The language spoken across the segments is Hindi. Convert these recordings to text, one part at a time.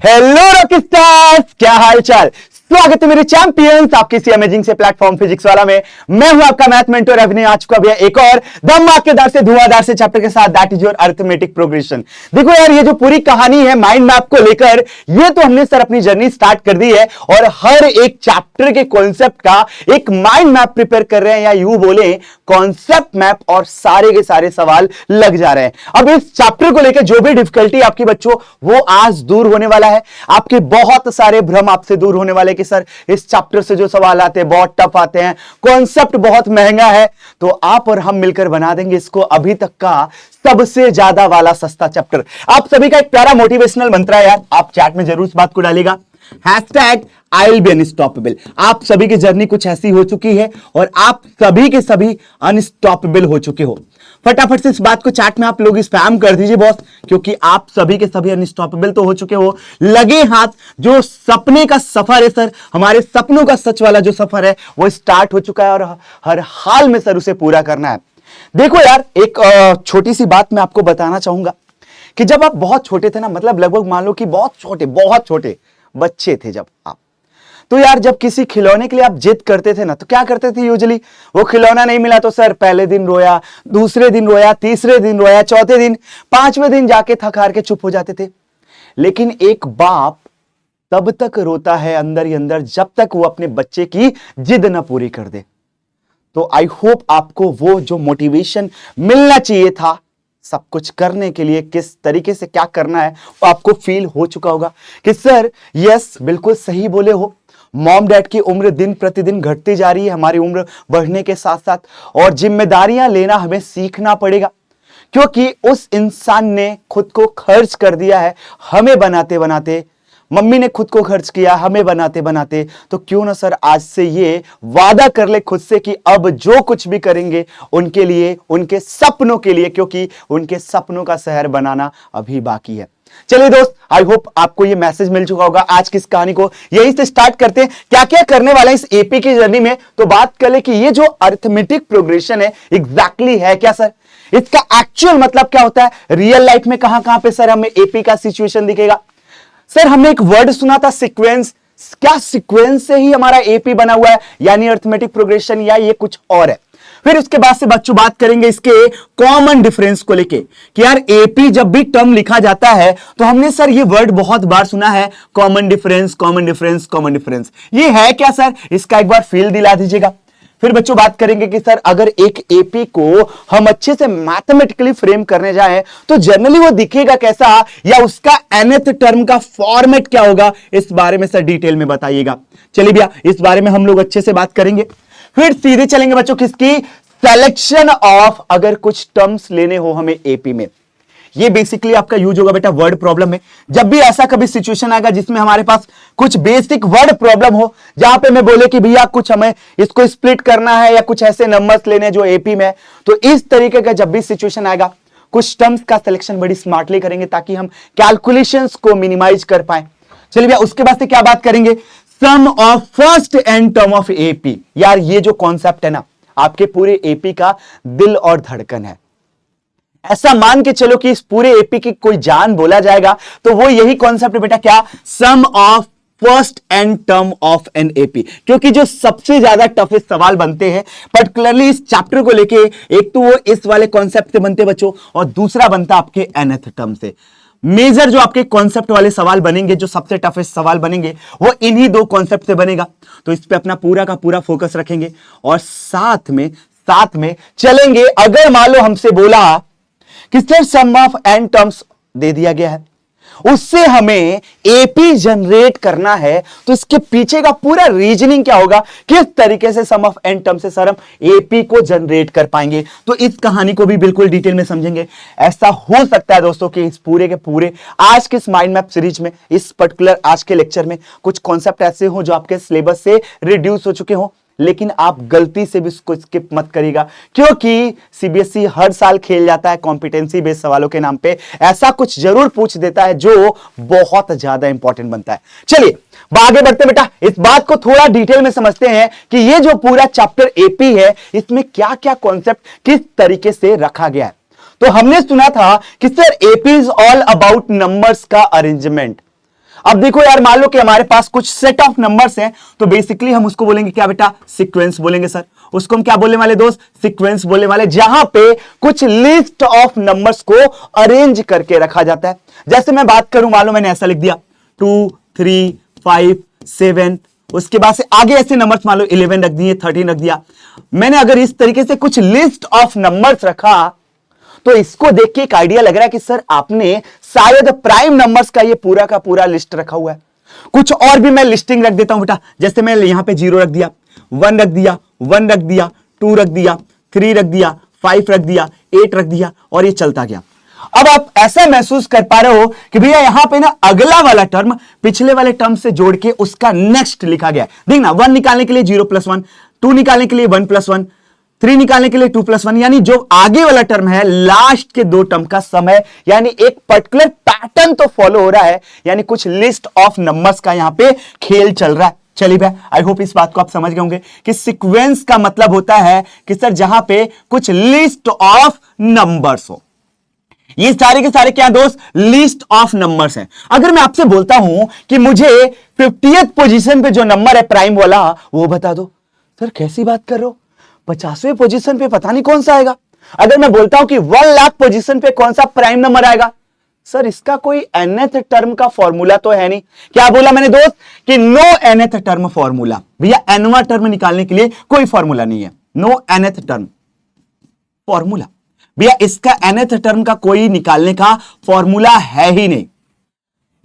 हेलो रॉकस्टार्स, क्या हाल चाल। स्वागत है मेरे चैंपियंस आपके इसी अमेजिंग से प्लेटफॉर्म फिजिक्स वाला में। मैं हूं आपका मैथ मेंटर अभिनय। आ चुका भैया एक और धमाकेदार से धुआंधार से चैप्टर के साथ, that is your arithmetic progression. देखो यार, ये जो पूरी कहानी है माइंड मैप को लेकर, ये तो हमने सर अपनी जर्नी स्टार्ट कर दी है और हर एक चैप्टर के कॉन्सेप्ट का एक माइंड मैप प्रिपेयर कर रहे हैं, या यूं बोले कॉन्सेप्ट मैप, और सारे के सारे सवाल लग जा रहे हैं। अब इस चैप्टर को लेकर जो भी डिफिकल्टी आपकी बच्चों, वो आज दूर होने वाला है। आपके बहुत सारे भ्रम आपसे दूर होने वाले कि सर इस चैप्टर से जो सवाल आते हैं बहुत टफ आते हैं, कॉन्सेप्ट बहुत महंगा है। तो आप और हम मिलकर बना देंगे इसको अभी तक का सबसे ज्यादा वाला सस्ता चैप्टर। आप सभी का एक प्यारा मोटिवेशनल मंत्र है यार, आप चैट में जरूर इस बात को डालिएगा, आई विल बी अनस्टॉपेबल। आप सभी की जर्नी कुछ ऐसी हो चुकी है और आप सभी के सभी अनस्टॉपेबल हो चुके हो। फटाफट से इस बात को चैट में आप लोग स्पैम कर दीजिए बॉस, क्योंकि आप सभी के सभी अनस्टॉपेबल तो हो चुके हो। लगे हाथ, जो सपने का सफर है सर, हमारे सपनों का सच वाला जो सफर है वो स्टार्ट हो चुका है और हर हाल में सर उसे पूरा करना है। देखो यार, एक छोटी सी बात मैं आपको बताना चाहूंगा कि जब आप बहुत छोटे थे ना, मतलब लगभग मान लो कि बहुत छोटे बच्चे थे जब आप, तो यार जब किसी खिलौने के लिए आप जिद करते थे ना, तो क्या करते थे यूजुअली, वो खिलौना नहीं मिला तो सर पहले दिन रोया, दूसरे दिन रोया, तीसरे दिन रोया, चौथे दिन, पांचवें दिन जाके थक हार के चुप हो जाते थे। लेकिन एक बाप तब तक रोता है अंदर ही अंदर जब तक वो अपने बच्चे की जिद ना पूरी कर दे। तो आई होप आपको वो जो मोटिवेशन मिलना चाहिए था सब कुछ करने के लिए, किस तरीके से क्या करना है, वो आपको फील हो चुका होगा कि सर यस बिल्कुल सही बोले हो, मॉम डैड की उम्र दिन प्रतिदिन घटती जा रही है, हमारी उम्र बढ़ने के साथ साथ, और जिम्मेदारियां लेना हमें सीखना पड़ेगा, क्योंकि उस इंसान ने खुद को खर्च कर दिया है हमें बनाते बनाते। मम्मी ने खुद को खर्च किया हमें बनाते बनाते, तो क्यों ना सर आज से ये वादा कर ले खुद से कि अब जो कुछ भी करेंगे उनके लिए, उनके सपनों के लिए, क्योंकि उनके सपनों का शहर बनाना अभी बाकी है। चलिए दोस्त, आई होप आपको ये मैसेज मिल चुका होगा। आज की इस कहानी को यहीं से स्टार्ट करते हैं। क्या क्या करने वाला है इस एपी की जर्नी में, तो बात कर ले कि ये जो अरिथमेटिक प्रोग्रेशन है एग्जैक्टली है क्या सर, इसका एक्चुअल मतलब क्या होता है, रियल लाइफ में कहां कहां पे सर हमें एपी का सिचुएशन दिखेगा। सर हमने एक वर्ड सुना था सीक्वेंस, क्या सीक्वेंस से ही हमारा एपी बना हुआ है, यानी अरिथमेटिक प्रोग्रेशन, या ये कुछ और है। फिर उसके बाद से बच्चों बात करेंगे इसके कॉमन डिफरेंस को लेके कि यार एपी जब भी टर्म लिखा जाता है तो हमने सर ये वर्ड बहुत बार सुना है, common difference common difference common difference. ये है क्या सर, इसका एक बार फील दिला दीजिएगा। फिर बच्चों बात करेंगे कि सर अगर एक एपी को हम अच्छे से मैथमेटिकली फ्रेम करने जाएं तो जनरली वो दिखेगा कैसा, या उसका nth टर्म का फॉर्मेट क्या होगा, इस बारे में सर डिटेल में बताइएगा। चलिए भैया, इस बारे में हम लोग अच्छे से बात करेंगे। फिर सीधे चलेंगे बच्चों किसकी, सिलेक्शन ऑफ, अगर कुछ टर्म्स लेने हो हमें एपी में। ये बेसिकली आपका यूज होगा बेटा वर्ड प्रॉब्लम में। जब भी ऐसा कभी सिचुएशन आएगा जिसमें हमारे पास कुछ बेसिक वर्ड प्रॉब्लम हो, जहां पे मैं बोले कि भैया कुछ हमें इसको स्प्लिट करना है या कुछ ऐसे नंबर्स लेने जो एपी में, तो इस तरीके का जब भी सिचुएशन आएगा कुछ टर्म्स का सिलेक्शन बड़ी स्मार्टली करेंगे ताकि हम कैलकुलेशंस को मिनिमाइज कर पाए। चलिए भैया, उसके बाद से क्या बात करेंगे, sum of first N term of AP. यार ये जो कॉन्सेप्ट है ना, आपके पूरे एपी का दिल और धड़कन है। ऐसा मान के चलो कि इस पूरे एपी की कोई जान बोला जाएगा तो वो यही कॉन्सेप्ट है बेटा, क्या, sum of first N term of an AP. क्योंकि जो सबसे ज्यादा टफेस्ट सवाल बनते हैं पर्टिकुलरली इस चैप्टर को लेके, एक तो वो इस वाले कॉन्सेप्ट से बनते बच्चों, और दूसरा बनता आपके nth टर्म से। मेजर जो आपके कॉन्सेप्ट वाले सवाल बनेंगे, जो सबसे टफेस्ट सवाल बनेंगे, वो इन्हीं दो कॉन्सेप्ट से बनेगा। तो इस पे अपना पूरा का पूरा फोकस रखेंगे और साथ में चलेंगे। अगर मान लो हमसे बोला कि sir sum of N terms दे दिया गया है, उससे हमें एपी जनरेट करना है, तो इसके पीछे का पूरा रीजनिंग क्या होगा, किस तरीके से सम ऑफ एन टर्म से सर हम एपी को जनरेट कर पाएंगे, तो इस कहानी को भी बिल्कुल डिटेल में समझेंगे। ऐसा हो सकता है दोस्तों कि इस पूरे के पूरे आज के इस माइंड मैप सीरीज में, इस पर्टिकुलर आज के लेक्चर में कुछ कॉन्सेप्ट ऐसे हो जो आपके सिलेबस से रिड्यूस हो चुके हो, लेकिन आप गलती से भी उसको स्किप मत करिएगा, क्योंकि सीबीएसई हर साल खेल जाता है कॉम्पिटेंसी बेस्ड सवालों के नाम पे, ऐसा कुछ जरूर पूछ देता है जो बहुत ज्यादा इंपॉर्टेंट बनता है। चलिए आगे बढ़ते बेटा, इस बात को थोड़ा डिटेल में समझते हैं कि ये जो पूरा चैप्टर एपी है इसमें क्या क्या कॉन्सेप्ट किस तरीके से रखा गया है। तो हमने सुना था कि sir AP is all about numbers का अरेंजमेंट। अब देखो यार, मान लो कि हमारे पास कुछ सेट ऑफ नंबर्स हैं, तो बेसिकली हम उसको बोलेंगे क्या बेटा? सीक्वेंस बोलेंगे सर। उसको हम क्या बोलने वाले दोस्त? सीक्वेंस बोलने वाले, जहां पे कुछ लिस्ट ऑफ नंबर्स को अरेंज करके रखा जाता है। जैसे मैं बात करूं, मान लो मैंने ऐसा लिख दिया 2 3 5 7, उसके बाद से आगे ऐसे नंबर्स मान लो 11 रख दिए, 13 रख दिया। मैंने अगर इस तरीके से कुछ लिस्ट ऑफ नंबर्स रखा, तो इसको देख के एक आइडिया लग रहा है कि सर आपने शायद प्राइम नंबर्स का ये पूरा का पूरा लिस्ट रखा हुआ है। कुछ और भी मैं लिस्टिंग रख देता हूं बेटा। जैसे मैं यहां पे 0 रख दिया, 1 रख दिया, 1 रख दिया, 2 रख दिया, 3 रख दिया, 5 रख दिया, 8 रख दिया, और ये चलता गया। अब आप ऐसा महसूस कर पा रहे हो कि भैया यहां पे ना अगला वाला टर्म पिछले वाले टर्म से जोड़ के उसका नेक्स्ट लिखा गया है। देखना, 1 निकालने के लिए 0 + 1, 2 निकालने के लिए 1 + 1, 3 निकालने के लिए 2 + 1, यानी जो आगे वाला टर्म है लास्ट के 2 टर्म का समय, यानी एक पर्टिकुलर पैटर्न तो फॉलो हो रहा है, यानी कुछ लिस्ट ऑफ नंबर्स का यहां पे खेल चल रहा है। चलिए भाई, आई होप इस बात को आप समझ गए होंगे कि सीक्वेंस का मतलब होता है कि सर जहां पे कुछ लिस्ट ऑफ नंबर्स हो। ये सारे के सारे क्या दोस्त? लिस्ट ऑफ नंबर्स हैं। अगर मैं आपसे बोलता हूं कि मुझे 50th पोजीशन पे जो नंबर है प्राइम वाला, वो बता दो, सर कैसी बात कर रहे हो? 50वें पोजीशन पे पता नहीं कौन सा आएगा। अगर मैं बोलता हूं कि 1 लाख पोजीशन पे कौन सा प्राइम नंबर आएगा, सर इसका कोई nth टर्म का फॉर्मूला तो है नहीं। क्या बोला मैंने दोस्त? कि नो nth टर्म फॉर्मूला। भैया nवा टर्म निकालने के लिए कोई फॉर्मूला नहीं है, नो nth टर्म फॉर्मूला। भैया इसका nth टर्म का कोई निकालने का फॉर्मूला है ही नहीं।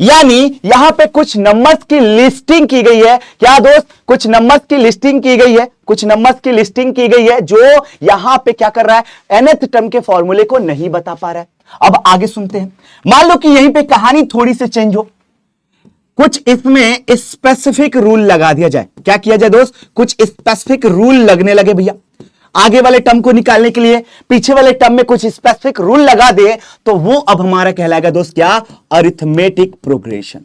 यानी यहां पे कुछ नंबर्स की लिस्टिंग की गई है। क्या दोस्त? कुछ नंबर्स की लिस्टिंग की गई है, कुछ नंबर्स की लिस्टिंग की गई है जो यहां पे क्या कर रहा है? nth टर्म के फॉर्मूले को नहीं बता पा रहा है। अब आगे सुनते हैं। मान लो कि यहीं पे कहानी थोड़ी सी चेंज हो, कुछ इसमें स्पेसिफिक रूल लगा दिया जाए। क्या किया जाए दोस्त? कुछ स्पेसिफिक रूल लगने लगे भैया आगे वाले टर्म को निकालने के लिए, पीछे वाले टर्म में कुछ स्पेसिफिक रूल लगा दे, तो वो अब हमारा कहलाएगा दोस्त क्या? Arithmetic progression.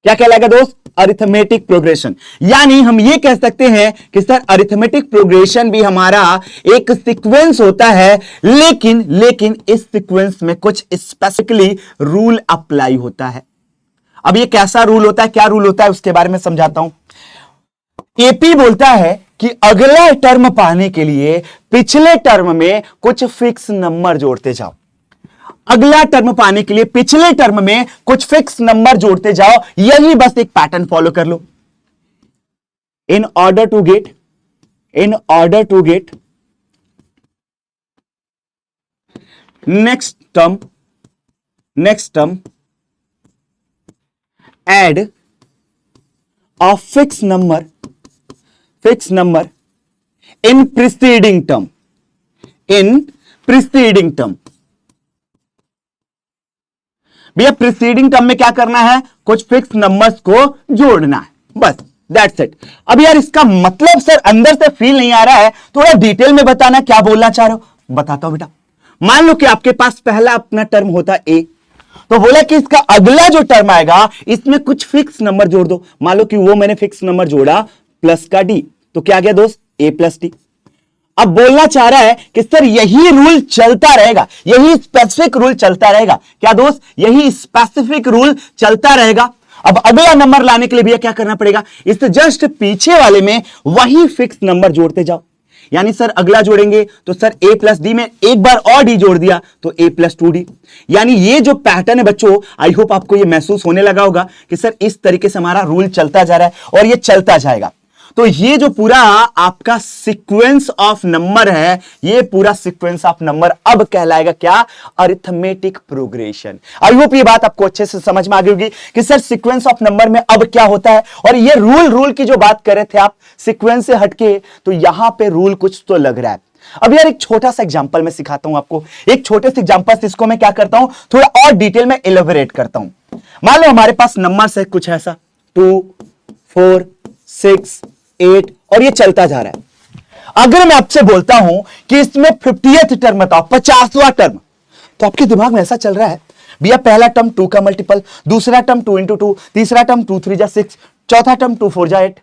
क्या कहलाएगा दोस्त? Arithmetic progression. यानी हम ये कह सकते हैं कि सर अरिथमेटिक प्रोग्रेशन भी हमारा एक सीक्वेंस होता है, लेकिन इस सीक्वेंस में कुछ स्पेसिफिकली रूल अप्लाई होता है। अब ये कैसा रूल होता है, क्या रूल होता है, उसके बारे में समझाता हूं। एपी बोलता है कि अगला टर्म पाने के लिए पिछले टर्म में कुछ फिक्स नंबर जोड़ते जाओ। अगला टर्म पाने के लिए पिछले टर्म में कुछ फिक्स नंबर जोड़ते जाओ। यही बस एक पैटर्न फॉलो कर लो। In order to get next term add of fix number in preceding term भैया प्रीसीडिंग टर्म में क्या करना है? कुछ फिक्स नंबर्स को जोड़ना है, बस दैट्स इट। अब यार इसका मतलब सर अंदर से फील नहीं आ रहा है, थोड़ा डिटेल में बताना, क्या बोलना चाह रहे हो? बताता हूं बेटा। मान लो कि आपके पास पहला अपना टर्म होता ए, तो बोला कि इसका अगला जो टर्म आएगा इसमें कुछ फिक्स नंबर जोड़ दो। मान लो कि वो मैंने फिक्स नंबर जोड़ा प्लस का डी, तो क्या आ गया दोस्त? ए प्लस डी। अब बोलना चाह रहा है कि सर यही रूल चलता रहेगा, यही स्पेसिफिक रूल चलता रहेगा। क्या दोस्त? यही स्पेसिफिक रूल चलता रहेगा। अब अगला नंबर लाने के लिए भैया क्या करना पड़ेगा? इस जस्ट पीछे वाले में वही फिक्स नंबर जोड़ते जाओ। यानी सर अगला जोड़ेंगे तो सर ए प्लस डी में एक बार और डी जोड़ दिया तो ए प्लस 2d। यानी ये जो पैटर्न है बच्चों, आई होप आपको ये महसूस होने लगा होगा कि सर इस तरीके से हमारा रूल चलता जा रहा है और ये चलता जाएगा। तो ये जो पूरा आपका सीक्वेंस ऑफ नंबर है, ये पूरा सीक्वेंस ऑफ नंबर अब कहलाएगा क्या? Arithmetic progression. आई होप ये बात आपको अच्छे से समझ में आ गई होगी कि सर सीक्वेंस ऑफ नंबर में अब क्या होता है। और ये रूल की जो बात कर रहे थे आप सीक्वेंस से हटके, तो यहां पे रूल कुछ तो लग रहा है। अब यार एक छोटा सा एग्जांपल मैं सिखाता हूं आपको, एक छोटे से एग्जांपल से इसको मैं क्या करता हूं, थोड़ा और डिटेल में एलोबरेट करता हूं। मान लो हमारे पास नंबर है कुछ ऐसा 2 4 6 8 और ये चलता जा रहा है। अगर मैं आपसे बोलता हूं कि इसमें 50th टर्म बताओ, 50वां टर्म, तो आपके दिमाग में ऐसा चल रहा है भैया पहला टर्म 2 का मल्टीपल, दूसरा टर्म 2 × 2, तीसरा टर्म 2 × 3 = 6, चौथा टर्म 2 × 4 = 8।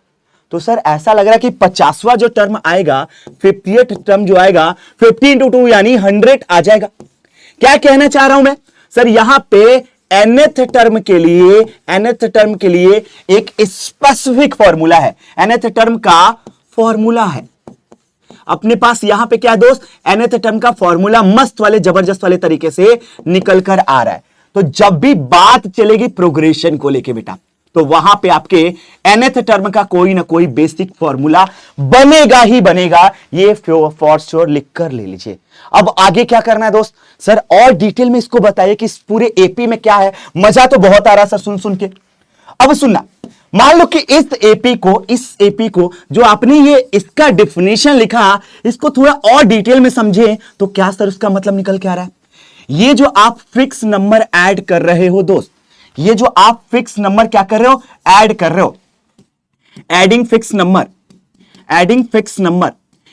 तो सर ऐसा लग रहा है कि 50वां जो टर्म आएगा, 50th टर्म जो आएगा 50 × 2 यानी 100 आ जाएगा। क्या कहना चाह रहा हूं मैं? सर यहां पे nth टर्म के लिए एक स्पेसिफिक फॉर्मूला है, nth टर्म का फॉर्मूला है अपने पास। यहां पे क्या दोस्त, nth टर्म का फॉर्मूला मस्त वाले जबरदस्त वाले तरीके से निकल कर आ रहा है। तो जब भी बात चलेगी प्रोग्रेशन को लेके बेटा, तो वहां पे आपके nth टर्म का कोई ना कोई बेसिक फॉर्मूला बनेगा ही बनेगा, ये फॉर श्योर लिख कर ले लीजिए। अब आगे क्या करना है दोस्त, सर और डिटेल में इसको बताइए कि इस पूरे एपी में क्या है। मजा तो बहुत आ रहा सर सुन सुन के। अब सुनना, मान लो कि इस एपी को जो आपने ये इसका डेफिनेशन लिखा, इसको थोड़ा और डिटेल में समझे तो क्या सर उसका मतलब निकल के आ रहा है। ये जो आप फिक्स नंबर ऐड कर रहे हो दोस्त, ये जो आप फिक्स नंबर क्या कर रहे हो, ऐड कर रहे हो, एडिंग फिक्स नंबर,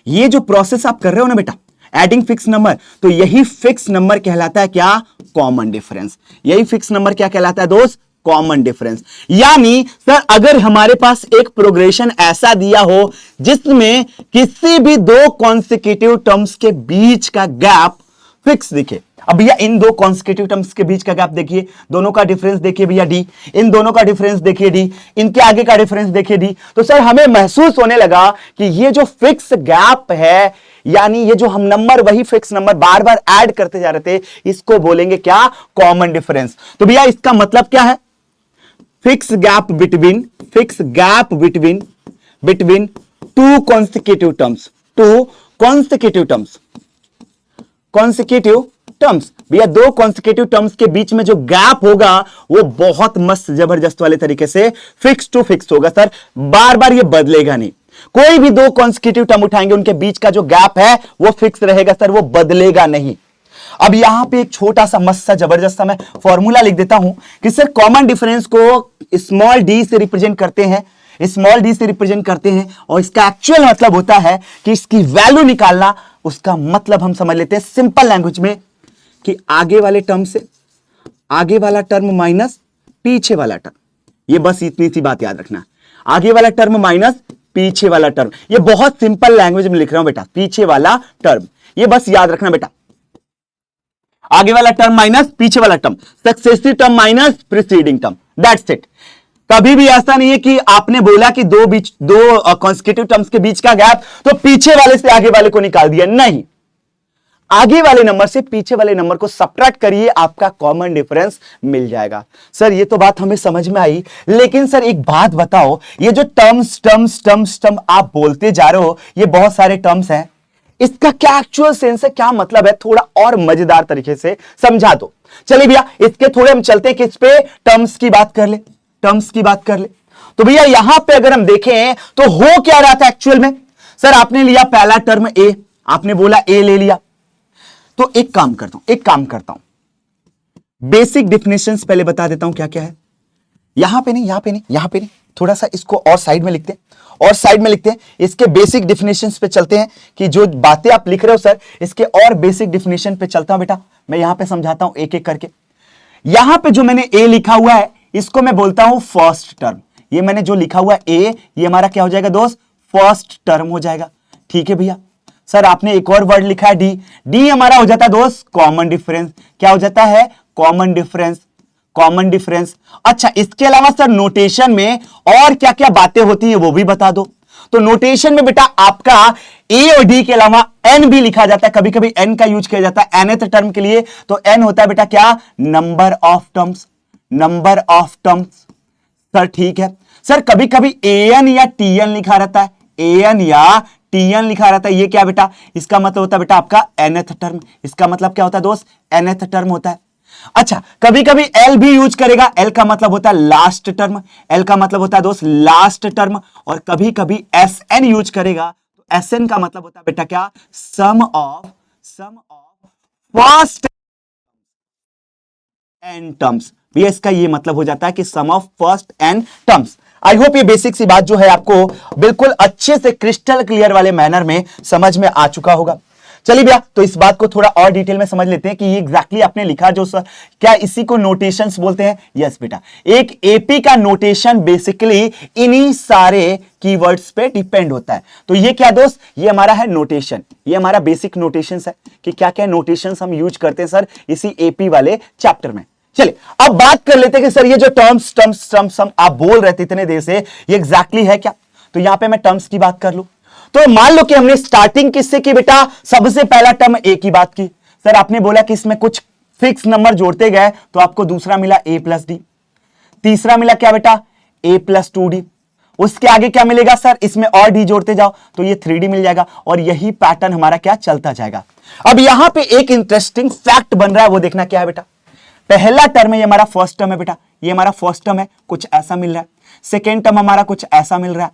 ये जो प्रोसेस आप कर रहे हो ना बेटा, एडिंग फिक्स नंबर, तो यही फिक्स नंबर कहलाता है क्या, कॉमन डिफरेंस। यही फिक्स नंबर क्या कहलाता है दोस्त, कॉमन डिफरेंस। यानी सर अगर हमारे पास एक प्रोग्रेशन ऐसा दिया हो जिसमें किसी भी दो कॉन्सेक्यूटिव टर्म्स के बीच का गैप फिक्स दिखे। अब भैया इन दो कॉन्सेक्यूटिव टर्म्स के बीच का गैप देखिए, दोनों का डिफरेंस देखिए भैया डी, इन दोनों का डिफरेंस देखिए डी, इनके आगे का डिफरेंस देखिए डी। तो सर हमें महसूस होने लगा कि ये जो फिक्स गैप है, यानी ये जो हम नंबर वही फिक्स नंबर बार बार ऐड करते जा रहे थे, इसको बोलेंगे क्या, कॉमन डिफरेंस। तो भैया इसका मतलब क्या है, fix gap between two consecutive terms. भैया दो कॉन्सेक्यूटिव टर्म्स के बीच में जो गैप होगा वो बहुत मस्त जबरदस्त वाले तरीके से फिक्स टू फिक्स होगा सर, बार बार ये बदलेगा नहीं। कोई भी दो कॉन्सेक्यूटिव टर्म उठाएंगे उनके बीच का जो गैप है वो फिक्स रहेगा सर, वो बदलेगा नहीं। अब यहां पे एक छोटा सा मस्त सा जबरदस्त सा मैं फॉर्मूला लिख देता हूं कि सर कॉमन डिफरेंस को स्मॉल डी से रिप्रेजेंट करते हैं, और इसका एक्चुअल मतलब होता है कि इसकी वैल्यू निकालना। उसका मतलब हम समझ लेते हैं सिंपल लैंग्वेज में कि आगे वाले टर्म से आगे वाला टर्म माइनस पीछे वाला टर्म, ये बस इतनी सी बात याद रखना, आगे वाला टर्म माइनस पीछे वाला टर्म। ये बहुत सिंपल लैंग्वेज में लिख रहा हूं बेटा, पीछे वाला टर्म, ये बस याद रखना बेटा, आगे वाला टर्म माइनस पीछे वाला term, successive term minus preceding term, that's it. कभी भी ऐसा नहीं है कि आपने बोला कि दो कॉन्सेक्यूटिव टर्म्स के बीच का गैप तो पीछे वाले से आगे वाले को निकाल दिया, नहीं, आगे वाले नंबर से पीछे वाले नंबर को सबट्रैक्ट करिए, आपका कॉमन डिफरेंस मिल जाएगा। सर ये तो बात हमें समझ में आई, लेकिन सर एक बात बताओ, ये जो टर्म्स आप बोलते जा रहे हो, ये बहुत सारे टर्म्स हैं, इसका क्या एक्चुअल सेंस है, क्या मतलब है, थोड़ा और मजेदार तरीके से समझा दो। चलिए भैया इसके थोड़े हम चलते हैं, किस पे, टर्म्स की बात कर ले। तो भैया यहां पे अगर हम देखें तो हो क्या रहा था एक्चुअल में, सर आपने लिया पहला टर्म ए, आपने बोला ए ले लिया, तो एक काम करता हूं, बेसिक डिफिनेशंस पहले बता देता हूं क्या क्या है। यहां पे नहीं, थोड़ा सा इसको और साइड में लिखते हैं, इसके बेसिक डिफिनेशंस पे चलते हैं कि जो बातें आप लिख रहे हो सर, इसके और बेसिक डिफिनेशन पे चलता हूं बेटा, मैं यहां पे समझाता हूं एक एक करके। यहां पे जो मैंने ए लिखा हुआ है इसको मैं बोलता हूं फर्स्ट टर्म, ये मैंने जो लिखा हुआ है ए, ये हमारा क्या हो जाएगा दोस्त, फर्स्ट टर्म हो जाएगा, ठीक है भैया। सर आपने एक और वर्ड लिखा है डी हमारा हो जाता है दोस्त कॉमन डिफरेंस, क्या हो जाता है, कॉमन डिफरेंस। अच्छा इसके अलावा सर नोटेशन में और क्या क्या बातें होती हैं वो भी बता दो। तो नोटेशन में बेटा आपका ए और डी के अलावा एन भी लिखा जाता है, कभी कभी एन का यूज किया जाता है nth टर्म के लिए, तो एन होता है बेटा क्या, नंबर ऑफ टर्म्स। सर ठीक है, सर कभी कभी एन या टीएन लिखा रहता है, ये क्या बेटा, इसका मतलब होता है बेटा आपका nth टर्म, इसका मतलब क्या होता है दोस्त, nth टर्म होता है। अच्छा कभी कभी एल भी यूज करेगा, एल का मतलब होता है लास्ट टर्म, दोस्त लास्ट टर्म, और कभी कभी एस एन यूज करेगा, तो एस एन का मतलब होता है बेटा क्या, sum of first N terms, भैया इसका ये मतलब हो जाता है कि sum of first N terms. I hope ये बेसिक सी बात जो है आपको बिल्कुल अच्छे से क्रिस्टल क्लियर वाले मैनर में समझ में आ चुका होगा। चलिए भैया तो इस बात को थोड़ा और डिटेल में समझ लेते हैं कि ये एग्जैक्टली आपने लिखा जो सर, क्या इसी को नोटेशंस बोलते हैं, यस बेटा, एक एपी का नोटेशन बेसिकली इन्हीं सारे कीवर्ड्स पे डिपेंड होता है। तो ये क्या दोस्त, ये हमारा है नोटेशन, ये हमारा बेसिक नोटेशंस है कि क्या क्या नोटेशंस हम यूज करते हैं सर इसी एपी वाले चैप्टर में। चलिए अब बात कर लेते हैं कि सर ये जो टर्म्स टर्म्स टर्म्स सम आप बोल रहे थे इतने देर से, ये एग्जैक्टली है क्या? तो यहां पे मैं टर्म्स की बात कर लूं तो मान लो कि हमने स्टार्टिंग किससे की बेटा, सबसे पहला टर्म ए की बात की। सर आपने बोला कि इसमें कुछ फिक्स नंबर जोड़ते गए तो आपको दूसरा मिला ए प्लस डी, तीसरा मिला क्या बेटा, ए प्लस टू डी, उसके आगे क्या मिलेगा सर, इसमें और डी जोड़ते जाओ तो ये 3D मिल जाएगा, और यही पैटर्न हमारा क्या चलता जाएगा। अब यहां पे एक इंटरेस्टिंग फैक्ट बन रहा है, वो देखना क्या है बेटा। पहला टर्म है, ये हमारा फर्स्ट टर्म है बेटा, ये हमारा फर्स्ट टर्म है, कुछ ऐसा मिल रहा है। सेकेंड टर्म हमारा कुछ ऐसा मिल रहा है,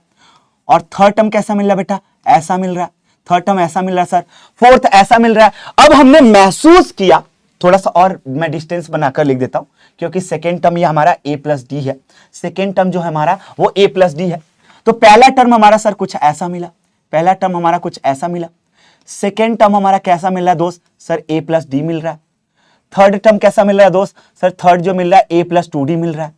और थर्ड टर्म कैसा मिल रहा है बेटा, ऐसा मिल रहा है। थर्ड टर्म ऐसा मिल रहा है सर, फोर्थ ऐसा मिल रहा है। अब हमने महसूस किया, थोड़ा सा और मैं डिस्टेंस बनाकर लिख देता हूं, क्योंकि सेकेंड टर्म ये हमारा ए प्लस डी है, सेकेंड टर्म जो है हमारा वो ए प्लस डी है। तो पहला टर्म हमारा सर कुछ ऐसा मिला, पहला टर्म हमारा कुछ ऐसा मिला। सेकेंड टर्म हमारा कैसा मिल रहा है दोस्त, सर ए प्लस डी मिल रहा है। थर्ड टर्म कैसा मिल रहा है दोस्त, सर थर्ड जो मिल रहा है ए प्लस टू डी मिल रहा है।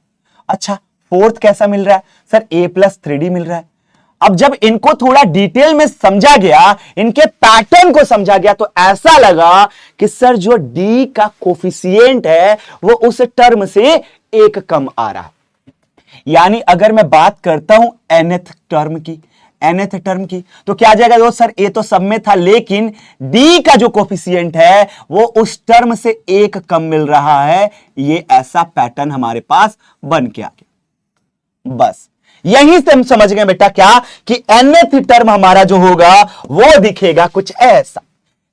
अच्छा फोर्थ कैसा मिल रहा है सर, ए प्लस थ्री डी मिल रहा है। अब जब इनको थोड़ा डिटेल में समझा गया, इनके पैटर्न को समझा गया, तो ऐसा लगा कि सर जो डी का कोफिशिएंट है वो उस टर्म से एक कम आ रहा है। यानी अगर मैं बात करता हूं nth टर्म की, nth टर्म की, तो क्या आ जाएगा दोस्त, सर ए तो सब में था, लेकिन डी का जो कोफिशिएंट है वो उस टर्म से एक कम मिल रहा है। ये ऐसा पैटर्न हमारे पास बन के आ गया। बस यहीं से हम समझ गए बेटा क्या, कि nth टर्म हमारा जो होगा वो दिखेगा कुछ ऐसा।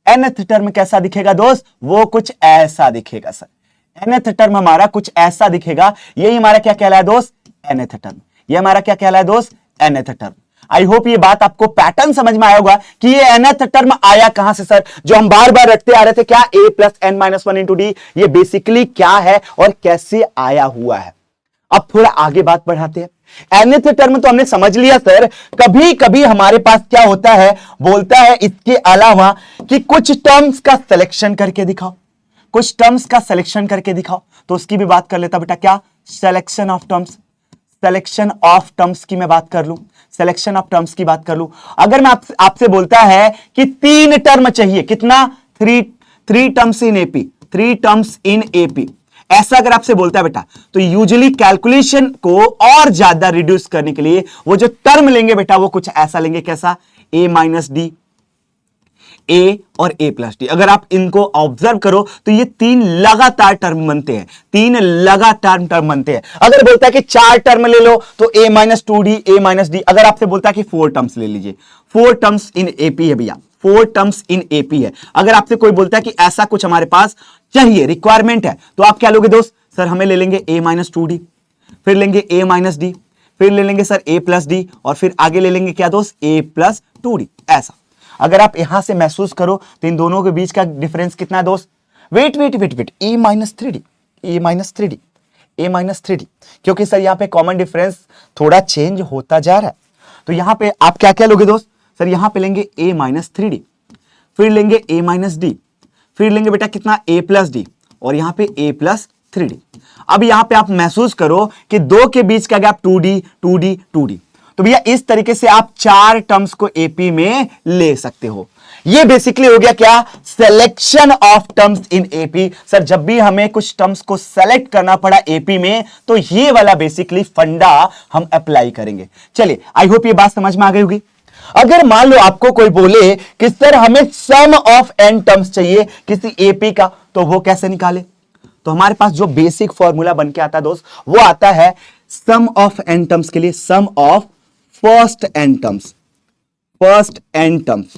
nth टर्म कैसा दिखेगा दोस्त, वो कुछ ऐसा दिखेगा सर। nth टर्म हमारा कुछ ऐसा दिखेगा, यही हमारा क्या कहलाया दोस्त, nth टर्म। ये हमारा क्या कहलाया दोस्त, nth टर्म। आई होप ये बात आपको पैटर्न समझ में आया होगा कि ये nth टर्म आया कहां से सर, जो हम बार बार रखते आ रहे थे, क्या a plus n minus one into D, ये बेसिकली क्या है और कैसे आया हुआ है। अब थोड़ा आगे बात बढ़ाते हैं। nth टर्म तो हमने समझ लिया सर, कभी कभी हमारे पास क्या होता है, बोलता है इसके अलावा कि कुछ टर्म्स का सिलेक्शन करके दिखाओ, कुछ टर्म्स का सिलेक्शन करके दिखाओ, तो उसकी भी बात कर लेता बेटा, क्या, selection of terms. Selection of terms की मैं बात कर लूं, सिलेक्शन ऑफ टर्म्स की बात कर लूं। अगर मैं आपसे बोलता है कि 3 टर्म चाहिए, कितना, three terms in AP, 3 terms in AP, ऐसा अगर आपसे बोलता है बेटा, तो यूजुअली कैलकुलेशन को और ज्यादा रिड्यूस करने के लिए वो जो टर्म लेंगे बेटा वो कुछ ऐसा लेंगे, कैसा, ए माइनस डी, ए और ए प्लस डी। अगर आप इनको ऑब्जर्व करो तो ये 3 लगातार टर्म बनते हैं, 3 लगातार टर्म बनते हैं। अगर बोलता है कि 4 टर्म ले लो तो ए माइनस टू डी, ए माइनस डी। अगर आपसे बोलता है कि 4 टर्म्स ले लीजिए, 4 टर्म्स इन एपी है भैया, 4 टर्म्स इन एपी है। अगर आपसे कोई बोलता है कि ऐसा कुछ हमारे पास चाहिए, रिक्वायरमेंट है, तो आप क्या लोगे दोस्त, सर हमें ले लेंगे ए माइनस टू डी, फिर लेंगे ए माइनस डी, फिर ले लेंगे सर ए प्लस डी, और फिर आगे ले लेंगे क्या दोस्त, ए प्लस टू डी। ऐसा अगर आप यहां से महसूस करो तो इन दोनों के बीच का डिफरेंस कितना है दोस्त, वेट वेट वेट वेट, ए माइनस थ्री डी, ए माइनस थ्री डी, ए माइनस थ्री डी, क्योंकि सर यहां पे कॉमन डिफरेंस थोड़ा चेंज होता जा रहा है। तो यहां पे आप क्या क्या लोगे दोस्त, सर यहां पे लेंगे ए माइनस थ्री डी, फिर लेंगे ए माइनस डी, फिर लेंगे बेटा कितना, ए प्लस डी, और यहां पे ए प्लस थ्री डी। अब यहां पे आप महसूस करो कि दो के बीच का गैप 2D 2D 2D। तो भैया इस तरीके से आप 4 टर्म्स को एपी में ले सकते हो। ये बेसिकली हो गया क्या, selection of terms in AP. Sir जब भी हमें कुछ टर्म्स को सेलेक्ट करना पड़ा एपी में, तो ये वाला बेसिकली फंडा हम अप्लाई करेंगे। चलिए आई होप ये बात समझ में आ गई होगी। अगर मान लो आपको कोई बोले कि सर हमें सम ऑफ एन टर्म्स चाहिए किसी एपी का, तो वो कैसे निकाले, तो हमारे पास जो बेसिक फॉर्मूला बन के आता है दोस्त, वो आता है सम ऑफ एन टर्म्स के लिए, sum of first N terms, first N terms,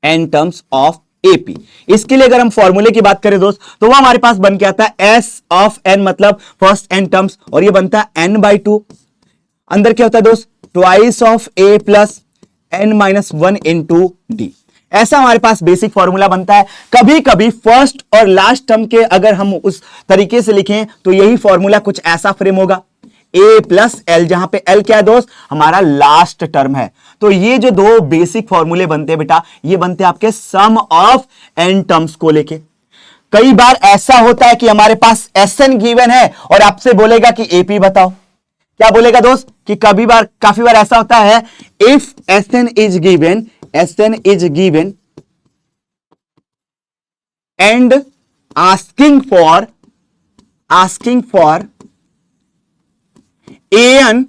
N terms of AP. इसके लिए अगर हम फॉर्मूले की बात करें दोस्त, तो वो हमारे पास बन के आता है एस ऑफ एन, मतलब फर्स्ट एन टर्म्स, और ये बनता है एन बाई टू। अंदर क्या होता है दोस्त, twice of A plus N minus one into D. ऐसा हमारे पास बेसिक फॉर्मूला बनता है। कभी कभी फर्स्ट और लास्ट टर्म के अगर हम उस तरीके से लिखें तो यही फॉर्मूला कुछ ऐसा फ्रेम होगा, ए प्लस एल, जहां पे एल क्या है दोस्त, हमारा लास्ट टर्म है। तो ये जो दो बेसिक फॉर्मूले बनते हैं बेटा, ये बनते हैं आपके सम ऑफ एन टर्म्स को लेके। कई बार ऐसा होता है कि हमारे पास एस एन गिवन है और आपसे बोलेगा कि एपी बताओ, क्या बोलेगा दोस्त, कि काफी बार ऐसा होता है, if S N is given, Sn is given and asking for asking for N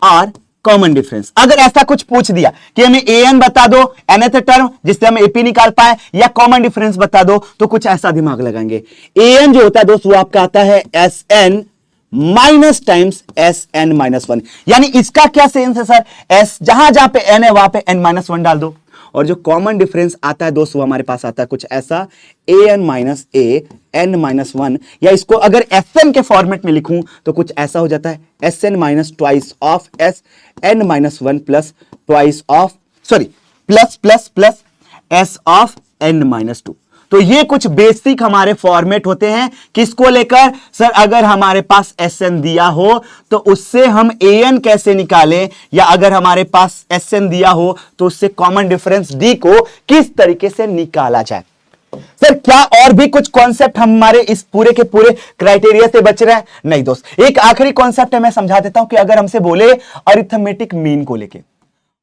और कॉमन डिफरेंस। अगर ऐसा कुछ पूछ दिया कि हमें एन बता दो, nth टर्म जिससे हम एपी निकाल पाए, या कॉमन डिफरेंस बता दो, तो कुछ ऐसा दिमाग लगाएंगे। एन जो होता है दोस्त वो आपका आता है S N minus times S N minus one. यानी इसका क्या सेंस है सर, एस जहां जहां पे एन है वहां पे एन माइनस वन डाल दो। और जो कॉमन डिफरेंस आता है दोस्त वो हमारे पास आता है कुछ ऐसा, A N minus A N minus one, या इसको अगर एस एन के फॉर्मेट में लिखूं तो कुछ ऐसा हो जाता है, S N minus twice of S N minus one plus twice of sorry plus plus plus S of N minus two. तो ये कुछ बेसिक हमारे फॉर्मेट होते हैं किसको लेकर सर, अगर हमारे पास एस एन दिया हो तो उससे हम ए एन कैसे निकालें, या अगर हमारे पास एस एन दिया हो तो उससे कॉमन डिफरेंस डी को किस तरीके से निकाला जाए। सर क्या और भी कुछ कॉन्सेप्ट हमारे इस पूरे के पूरे क्राइटेरिया से बच रहा है? नहीं दोस्त, एक आखिरी कॉन्सेप्ट है, मैं समझा देता हूं कि अगर हमसे बोले अरिथमेटिक मीन को लेके,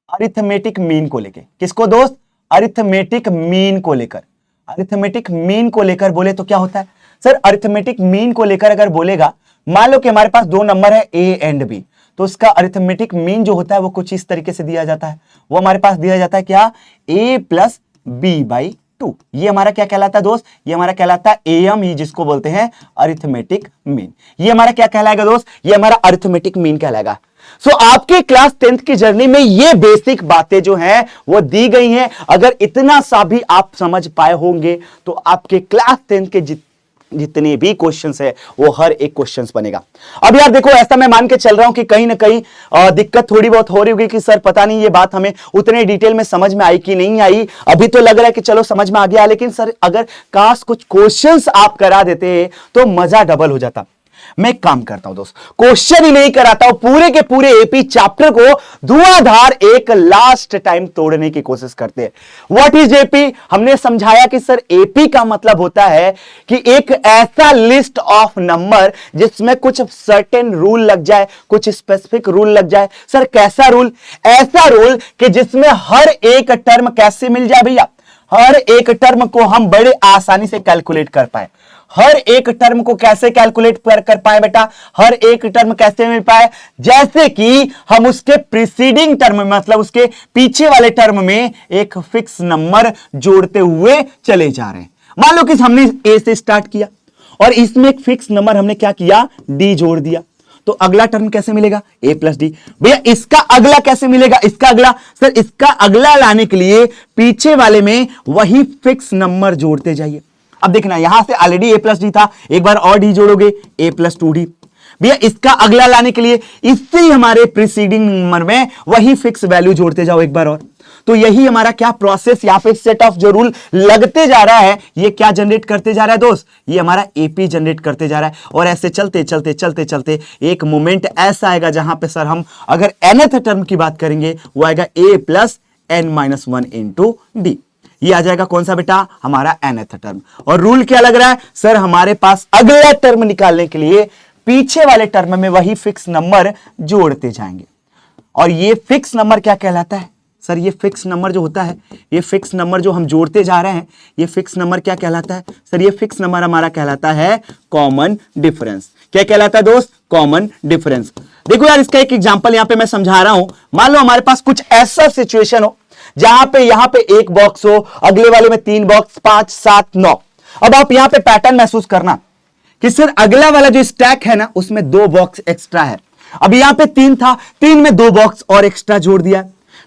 अरिथमेटिक मीन को लेके, किसको दोस्त, अरिथमेटिक मीन को लेकर, अरिथमेटिक मीन को लेकर बोले तो क्या होता है सर, अरिथमेटिक मीन को लेकर अगर बोलेगा, मान लो कि हमारे पास दो नंबर है ए एंड बी, तो उसका अरिथमेटिक मीन जो होता है वो कुछ इस तरीके से दिया जाता है, वो हमारे पास दिया जाता है क्या, ए प्लस बी बाई टू। ये हमारा क्या कहलाता है दोस्त, ये हमारा कहलाता है एएम, ये जिसको बोलते हैं अरिथमेटिक मीन। ये हमारा क्या कहलाएगा दोस्त, ये हमारा अरिथमेटिक मीन कहलाएगा। सो आपके क्लास 10th की जर्नी में ये बेसिक बातें जो हैं वो दी गई हैं। अगर इतना सा भी आप समझ पाए होंगे तो आपके क्लास 10th के जितने भी क्वेश्चंस है वो हर एक क्वेश्चंस बनेगा। अब यार देखो, ऐसा मैं मान के चल रहा हूं कि कहीं ना कहीं दिक्कत थोड़ी बहुत हो रही होगी कि सर पता नहीं ये बात हमें उतने डिटेल में समझ में आई कि नहीं आई। अभी तो लग रहा है कि चलो समझ में आ गया, लेकिन सर अगर काश कुछ क्वेश्चंस आप करा देते तो मजा डबल हो जाता। मैं एक काम करता हूं दोस्त, क्वेश्चन ही नहीं कराता हूं, पूरे के पूरे एपी चैप्टर को धुआंधार एक लास्ट टाइम तोड़ने की कोशिश करते हैं। What is AP? हमने समझाया कि सर एपी का मतलब होता है कि एक ऐसा लिस्ट ऑफ नंबर जिसमें कुछ सर्टेन रूल लग जाए, कुछ स्पेसिफिक रूल लग जाए। सर कैसा रूल? ऐसा रूल कि जिसमें हर एक टर्म कैसे मिल जाए भैया, हर एक टर्म को हम बड़े आसानी से कैलकुलेट कर पाए। हर एक टर्म को कैसे कैलकुलेट कर पाए बेटा, हर एक टर्म कैसे मिल पाए, जैसे कि हम उसके प्रीसीडिंग टर्म में, मतलब उसके पीछे वाले टर्म में एक फिक्स नंबर जोड़ते हुए चले जा रहे हैं। मान लो कि हमने ए से स्टार्ट किया और इसमें एक फिक्स नंबर हमने क्या किया, डी जोड़ दिया, तो अगला टर्म कैसे मिलेगा, ए प्लस डी। भैया इसका अगला कैसे मिलेगा, इसका अगला, सर इसका अगला लाने के लिए पीछे वाले में वही फिक्स नंबर जोड़ते जाइए। अब देखना, यहां से ऑलरेडी ए प्लस डी था, एक बार और डी जोड़ोगे ए प्लस टू डी। भैया इसका अगला लाने के लिए इससे हमारे प्रीसीडिंग नंबर में वही फिक्स वैल्यू जोड़ते जाओ एक बार और। तो यही हमारा क्या प्रोसेस, यहां पे सेट ऑफ जो रूल लगते जा रहा है, ये क्या जनरेट करते जा रहा है दोस्त, ये हमारा एपी जनरेट करते जा रहा है। और ऐसे चलते चलते चलते चलते एक मोमेंट ऐसा आएगा जहां पे सर हम अगर nth टर्म की बात करेंगे वो आएगा A plus N minus one into D. ये आ जाएगा कौन सा बेटा, हमारा nth टर्म। और रूल क्या लग रहा है सर, हमारे पास अगला टर्म निकालने के लिए पीछे वाले टर्म में वही फिक्स नंबर जोड़ते जाएंगे। और ये फिक्स नंबर क्या कहलाता है सर, ये फिक्स नंबर जो होता है, ये फिक्स नंबर जो हम जोड़ते जा रहे हैं, ये फिक्स नंबर क्या कहलाता है सर, ये फिक्स नंबर हमारा कहलाता है कॉमन डिफरेंस। क्या कहलाता है दोस्त, कॉमन डिफरेंस। देखो यार इसका एक एग्जांपल यहां पे मैं समझा रहा हूं। मान लो हमारे पास कुछ ऐसा सिचुएशन हो जहां पे यहां पे एक बॉक्स हो, अगले वाले में 3 बॉक्स, 5, 7, 9। अब आप यहां पे पैटर्न महसूस करना कि सर अगला वाला जो स्टैक है ना उसमें 2 बॉक्स एक्स्ट्रा है। अब यहां पे 3 था, 3 में 2 बॉक्स और एक्स्ट्रा जोड़ दिया,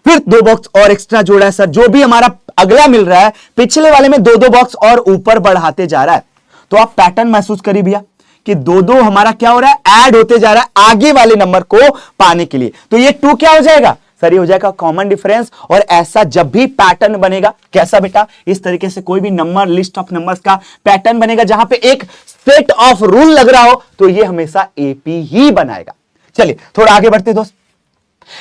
फिर 2 बॉक्स और एक्स्ट्रा जोड़ा है। सर जो भी हमारा अगला मिल रहा है पिछले वाले में 2-2 बॉक्स और ऊपर बढ़ाते जा रहा है। तो आप पैटर्न महसूस करिए भैया कि 2-2 हमारा क्या हो रहा है, ऐड होते जा रहा है आगे वाले नंबर को पाने के लिए। तो ये 2 क्या हो जाएगा सर, ये हो जाएगा कॉमन डिफरेंस। और ऐसा जब भी पैटर्न बनेगा, कैसा बेटा, इस तरीके से कोई भी नंबर, लिस्ट ऑफ नंबर्स का पैटर्न बनेगा जहां पे एक सेट ऑफ रूल लग रहा हो, तो ये हमेशा एपी ही बनाएगा। चलिए थोड़ा आगे बढ़ते दोस्त।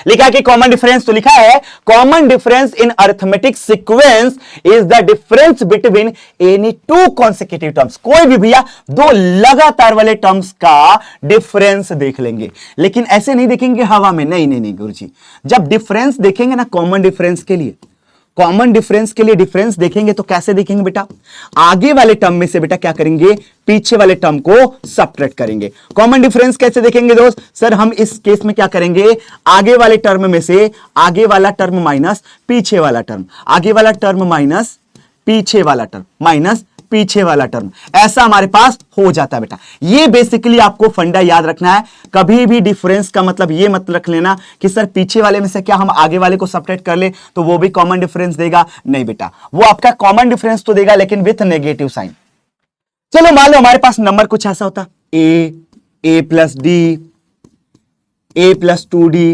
लिखा है कि कॉमन डिफरेंस, तो लिखा है common difference in arithmetic sequence is the difference between any 2 consecutive terms. कोई भी भैया 2 लगातार वाले टर्म्स का डिफरेंस देख लेंगे, लेकिन ऐसे नहीं देखेंगे हवा में, नहीं नहीं नहीं गुरुजी। जब डिफरेंस देखेंगे ना कॉमन डिफरेंस के लिए, कॉमन डिफरेंस के लिए डिफरेंस देखेंगे तो कैसे देखेंगे बेटा, आगे वाले टर्म में से बेटा क्या करेंगे, पीछे वाले टर्म को सब्ट्रैक्ट करेंगे। कॉमन डिफरेंस कैसे देखेंगे दोस्त, सर हम इस केस में क्या करेंगे, आगे वाले टर्म में से आगे वाला टर्म माइनस पीछे वाला टर्म, आगे वाला टर्म माइनस पीछे वाला टर्म, माइनस पीछे वाला टर्म, ऐसा हमारे पास हो जाता है बेटा। ये बेसिकली आपको फंडा याद रखना है। कभी भी डिफरेंस का मतलब ये मत रख लेना कि सर पीछे वाले में से क्या हम आगे वाले को सब्ट्रैक्ट कर ले तो वो भी कॉमन डिफरेंस देगा, नहीं बेटा, वो आपका कॉमन डिफरेंस तो देगा लेकिन विथ नेगेटिव साइन। चलो मान लो हमारे पास नंबर कुछ ऐसा होता, ए प्लस डी, ए प्लस 2d,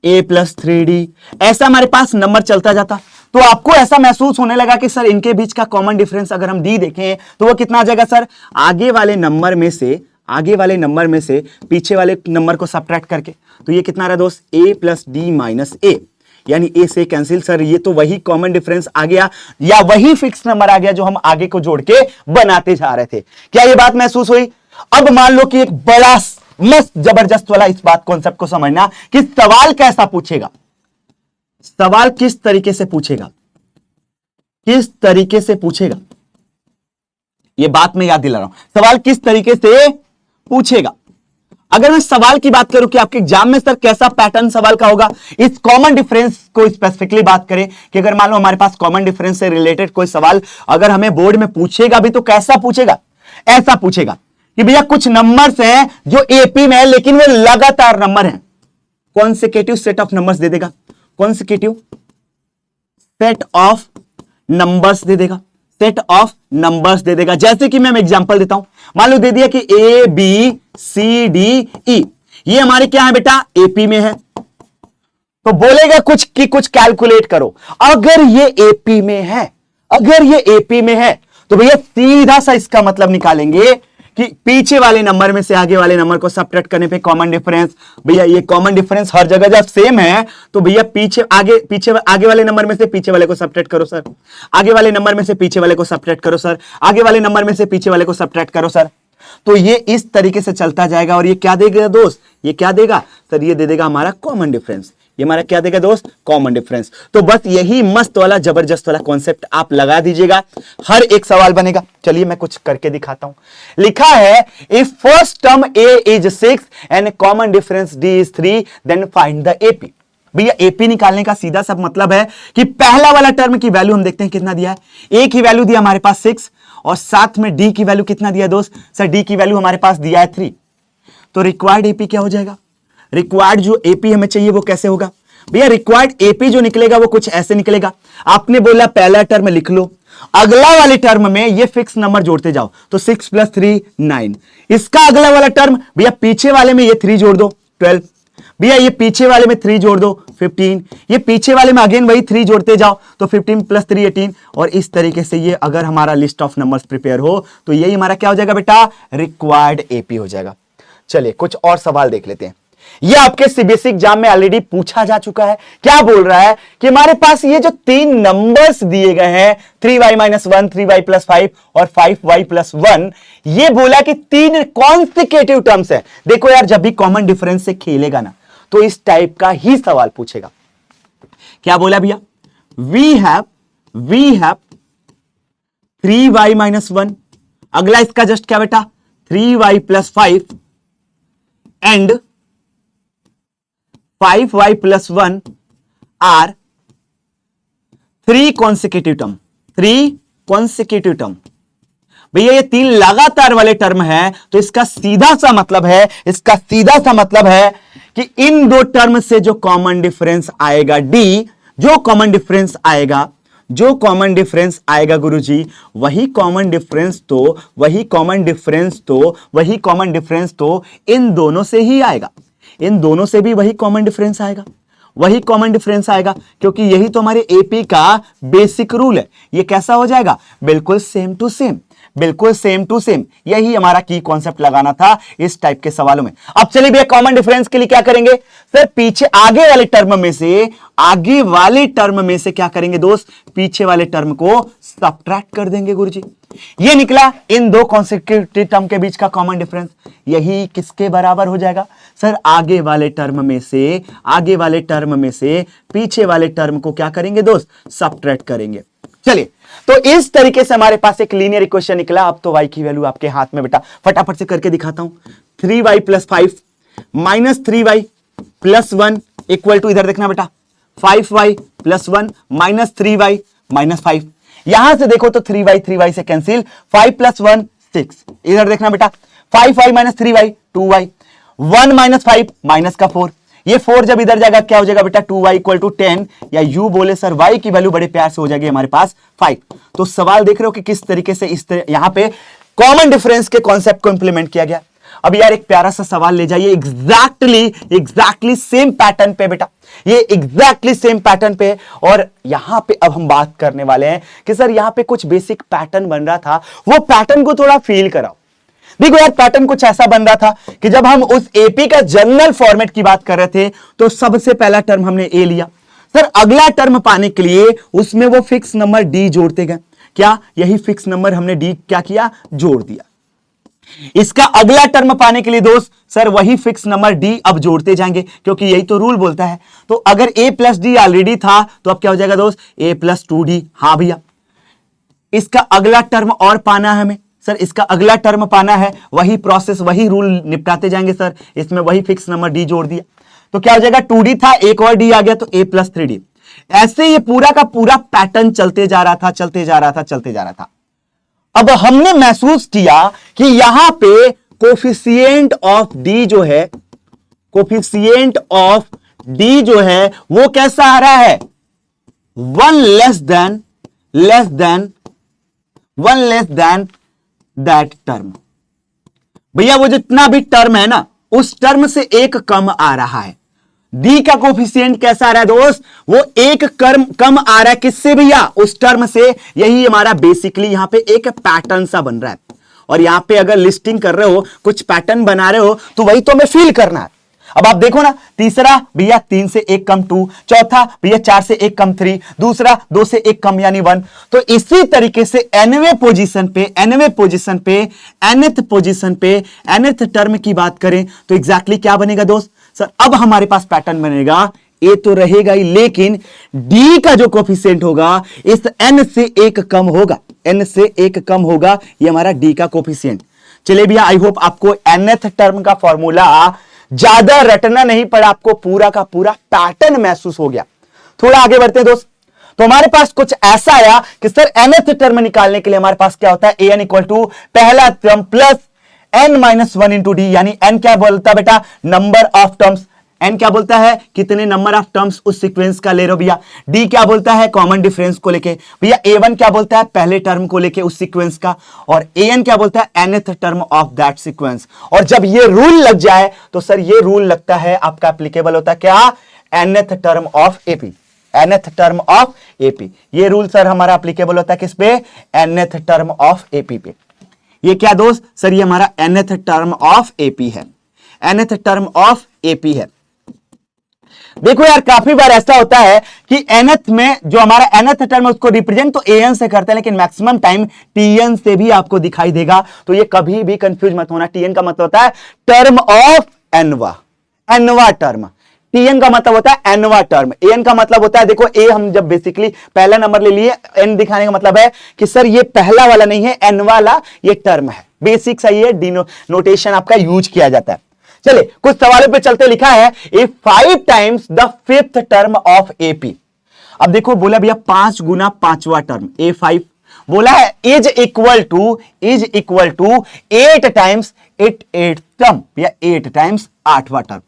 ए प्लस 3d, ऐसा हमारे पास नंबर चलता जाता। तो आपको ऐसा महसूस होने लगा कि सर इनके बीच का कॉमन डिफरेंस अगर हम डी देखें तो वो कितना आ जाएगा सर, आगे वाले नंबर में से पीछे वाले नंबर को सब्ट्रैक्ट करके, तो ये कितना रहा दोस्त, ए प्लस डी माइनस ए, यानी ए से कैंसिल। सर ये तो वही कॉमन डिफरेंस आ गया या वही फिक्स नंबर आ गया जो हम आगे को जोड़ के बनाते जा रहे थे। क्या ये बात महसूस हुई? अब मान लो कि एक बड़ा मस्त जबरदस्त वाला इस बात कॉन्सेप्ट को समझना कि सवाल कैसा पूछेगा, सवाल किस तरीके से पूछेगा, किस तरीके से पूछेगा, यह बात मैं याद दिला रहा हूं, सवाल किस तरीके से पूछेगा। अगर मैं सवाल की बात करूं कि आपके एग्जाम में सर कैसा पैटर्न सवाल का होगा, इस कॉमन डिफरेंस को स्पेसिफिकली बात करें कि अगर मान लो हमारे पास कॉमन डिफरेंस से रिलेटेड कोई सवाल अगर हमें बोर्ड में पूछेगा भी तो कैसा पूछेगा, ऐसा पूछेगा कि भैया कुछ नंबर्स हैं जो एपी में है लेकिन वे लगातार नंबर हैं, consecutive set of numbers they देगा, consecutive set of numbers they देगा, सेट ऑफ नंबर्स दे देगा। जैसे कि मैं एग्जांपल देता हूं, मान लो दे दिया कि A B C D E, ये हमारे क्या है बेटा, एपी में है, तो बोलेगा कुछ कि कुछ कैलकुलेट करो। अगर ये एपी में है, अगर ये एपी में है तो भैया सीधा सा इसका मतलब निकालेंगे कि पीछे वाले नंबर में से आगे वाले नंबर को सब्ट्रैक्ट करने पे कॉमन डिफरेंस। भैया ये कॉमन डिफरेंस हर जगह जब सेम है तो भैया आगे वाले नंबर में से पीछे वाले को सब्ट्रैक्ट करो सर, आगे वाले नंबर में से पीछे वाले को सब्ट्रैक्ट करो सर, आगे वाले नंबर में से पीछे वाले को सब्ट्रैक्ट करो सर। तो ये इस तरीके से चलता जाएगा और ये क्या देगा दोस्त, ये क्या देगा सर, ये दे देगा हमारा कॉमन डिफरेंस। ये हमारा क्या देगा दोस्त, कॉमन डिफरेंस। तो बस यही मस्त वाला जबरदस्त वाला कॉन्सेप्ट आप लगा दीजिएगा, हर एक सवाल बनेगा। चलिए मैं कुछ करके दिखाता हूं। लिखा है if first term A is 6 and common difference D is 3 then find the AP. भैया एपी निकालने का सीधा सा मतलब है कि पहला वाला टर्म की वैल्यू हम देखते हैं कितना दिया है, ए की वैल्यू दिया हमारे पास 6 और साथ में डी की वैल्यू कितना दिया दोस्त, सर डी की वैल्यू हमारे पास दिया है 3। तो रिक्वायर्ड एपी क्या हो जाएगा, रिक्वायर्ड जो एपी हमें चाहिए वो कैसे होगा भैया, रिक्वायर्ड एपी जो निकलेगा वो कुछ ऐसे निकलेगा। आपने बोला पहला टर्म लिख लो, अगला वाले टर्म में ये फिक्स नंबर जोड़ते जाओ, तो 6 + 3 9। इसका अगला वाला टर्म भैया पीछे वाले में ये 3 जोड़ दो 12, भैया ये पीछे वाले में 3 जोड़ दो 15, ये पीछे वाले में अगेन वही 3 जोड़ते जाओ तो 15 + 3 18। और इस तरीके से ये अगर हमारा लिस्ट ऑफ नंबर्स प्रिपेयर हो तो यही हमारा क्या हो जाएगा बेटा, रिक्वायर्ड एपी हो जाएगा। चलिए कुछ और सवाल देख लेते हैं। ये आपके सीबीएसई एग्जाम में ऑलरेडी पूछा जा चुका है। क्या बोल रहा है कि हमारे पास ये जो 3 नंबर्स दिए गए हैं 3y - 1, 3y + 5 और 5y + 1, ये बोला कि 3 कॉन्सेक्यूटिव टर्म्स है। देखो यार जब भी कॉमन डिफरेंस से खेलेगा ना तो इस टाइप का ही सवाल पूछेगा। क्या बोला भैया, वी हैव 3y - 1, अगला इसका जस्ट क्या बेटा 3y + 5 and 5y + 1 are 3 consecutive term, 3 consecutive term. भैया ये 3 लगातार वाले टर्म है तो इसका सीधा सा मतलब है, इसका सीधा सा मतलब है कि इन दो टर्म से जो कॉमन डिफरेंस आएगा डी, जो कॉमन डिफरेंस आएगा, जो कॉमन डिफरेंस आएगा गुरुजी, वही कॉमन डिफरेंस तो इन दोनों से ही आएगा, इन दोनों से भी वही कॉमन डिफरेंस आएगा, वही कॉमन डिफरेंस आएगा, क्योंकि यही तो हमारे एपी का बेसिक रूल है। ये कैसा हो जाएगा, बिल्कुल सेम टू सेम, बिल्कुल सेम टू सेम। यही हमारा की कॉन्सेप्ट लगाना था इस टाइप के सवालों में। अब चलिए भैया कॉमन डिफरेंस के लिए क्या करेंगे सर, पीछे आगे वाले टर्म में से क्या करेंगे दोस्त, पीछे वाले टर्म को सब्ट्रैक्ट कर देंगे गुरुजी। ये निकला इन दो कॉन्सेक्यूटिव टर्म के बीच का कॉमन डिफरेंस। यही किसके बराबर हो जाएगा सर, आगे वाले टर्म में से पीछे वाले टर्म को क्या करेंगे दोस्त, सब्ट्रैक्ट करेंगे। चलिए तो इस तरीके से हमारे पास एक लीनियर इक्वेशन निकला। अब तो y की वैल्यू आपके हाथ में बेटा, फटाफट से करके दिखाता हूं। 3y + 5 minus 3y + 1 equal to, इधर देखना बेटा, 5y + 1 माइनस 3y - 5। यहां से देखो तो 3y से कैंसिल, 5 + 1 6। इधर देखना बेटा, 5y - 3y 2y, 1 - 5 माइनस का 4। ये 4 जब इधर जाएगा क्या हो जाएगा बेटा, 2y = 10, या यू बोले सर y की वैल्यू बड़े प्यार से हो जाएगी हमारे पास 5। तो सवाल देख रहे हो कि किस तरीके से यहां पे कॉमन डिफरेंस के कॉन्सेप्ट को इंप्लीमेंट किया गया। अब यार एक प्यारा सा सवाल ले जाइए एग्जैक्टली सेम पैटर्न पे बेटा, ये एग्जैक्टली सेम पैटर्न पे। और यहां पे अब हम बात करने वाले हैं कि सर यहां पे कुछ बेसिक पैटर्न बन रहा था, वो पैटर्न को थोड़ा फील कराओ। देखो यार पैटर्न कुछ ऐसा बन रहा था कि जब हम उस एपी का जनरल फॉर्मेट की बात कर रहे थे तो सबसे पहला टर्म हमने ए लिया सर, अगला टर्म पाने के लिए उसमें वो फिक्स नंबर डी जोड़ते गए। क्या यही फिक्स नंबर हमने डी क्या किया, जोड़ दिया। इसका अगला टर्म पाने के लिए दोस्त सर वही फिक्स नंबर डी अब जोड़ते जाएंगे, क्योंकि यही तो रूल बोलता है। तो अगर a + d ऑलरेडी था तो अब क्या हो जाएगा दोस्त, a + 2d। हाँ भैया, इसका अगला टर्म और पाना है हमें सर, इसका अगला टर्म पाना है, वही प्रोसेस वही रूल निपटाते जाएंगे सर। इसमें वही फिक्स नंबर डी जोड़ दिया तो क्या हो जाएगा, 2d था, एक और डी आ गया तो a + 3d। ऐसे ये पूरा का पूरा पैटर्न चलते जा रहा था। अब हमने महसूस किया कि यहां पे कोफिशिएंट ऑफ डी जो है वो कैसा आ रहा है, 1 लेस देन दैट टर्म। भैया वो जितना भी टर्म है ना, उस टर्म से एक कम आ रहा है। डी का कोफिशिएंट कैसा आ रहा है दोस्त, वो एक कम आ रहा है किससे भैया, उस टर्म से। यही हमारा बेसिकली यहां पे एक पैटर्न सा बन रहा है। और यहां पे अगर लिस्टिंग कर रहे हो, कुछ पैटर्न बना रहे हो, तो वही तो हमें फील करना है। अब आप देखो ना, तीसरा भैया 3 से 1 कम 2, चौथा भैया 4 से 1 कम 3, दूसरा 2 से 1 कम यानी 1। तो इसी तरीके से nth पोजीशन पे nth टर्म की बात करें तो एग्जैक्टली क्या बनेगा दोस्त सर, अब हमारे पास पैटर्न बनेगा, ए तो रहेगा ही, लेकिन डी का जो कोफिशिएंट होगा इस n से 1 कम होगा, ये हमारा डी का कोफिशिएंट। चलिए भैया, आई होप आपको nth टर्म का फॉर्मूला ज्यादा रटना नहीं पड़ा, आपको पूरा का पूरा पैटर्न महसूस हो गया। थोड़ा आगे बढ़ते हैं दोस्त। तो हमारे पास कुछ ऐसा आया कि सर nth टर्म निकालने के लिए हमारे पास क्या होता है, an = पहला टर्म प्लस n - 1 × d, यानी n क्या बोलता है बेटा, नंबर ऑफ टर्म्स। n क्या बोलता है, कितने नंबर ऑफ टर्म्स उस सीक्वेंस का ले रहे हो भैया। d क्या बोलता है, कॉमन डिफरेंस को लेके। भैया a1 क्या बोलता है, पहले टर्म को लेके उस सीक्वेंस का। और an क्या बोलता है, nth term of that sequence. और जब ये रूल लग जाए तो सर ये रूल लगता है आपका एप्लीकेबल होता है क्या, nth टर्म ऑफ एपी। ये रूल सर हमारा एप्लीकेबल होता है किस पे, nth टर्म ऑफ एपी पे। ये क्या दोस्त सर, ये हमारा nth टर्म ऑफ एपी है। देखो यार, काफी बार ऐसा होता है कि nth में जो हमारा nth टर्म है उसको रिप्रेजेंट तो an से करते हैं, लेकिन मैक्सिमम टाइम tn से भी आपको दिखाई देगा। तो ये कभी भी कंफ्यूज मत होना, tn का मतलब होता है टर्म ऑफ nवा टर्म। tn का मतलब होता है nवा टर्म। an का मतलब होता है, देखो a हम जब बेसिकली पहला नंबर ले लिए, n दिखाने का मतलब है कि सर ये पहला वाला नहीं है, n वाला ये टर्म है। बेसिक सा ये नोटेशन आपका यूज किया जाता है। चलिए कुछ सवालों पे चलते, लिखा है ए 5 times the 5th term of AP. अब देखो बोला भैया 5 गुना 5वां टर्म A5, बोला है is equal to 8 times 8 term, या 8 टाइम्स 8वां टर्म।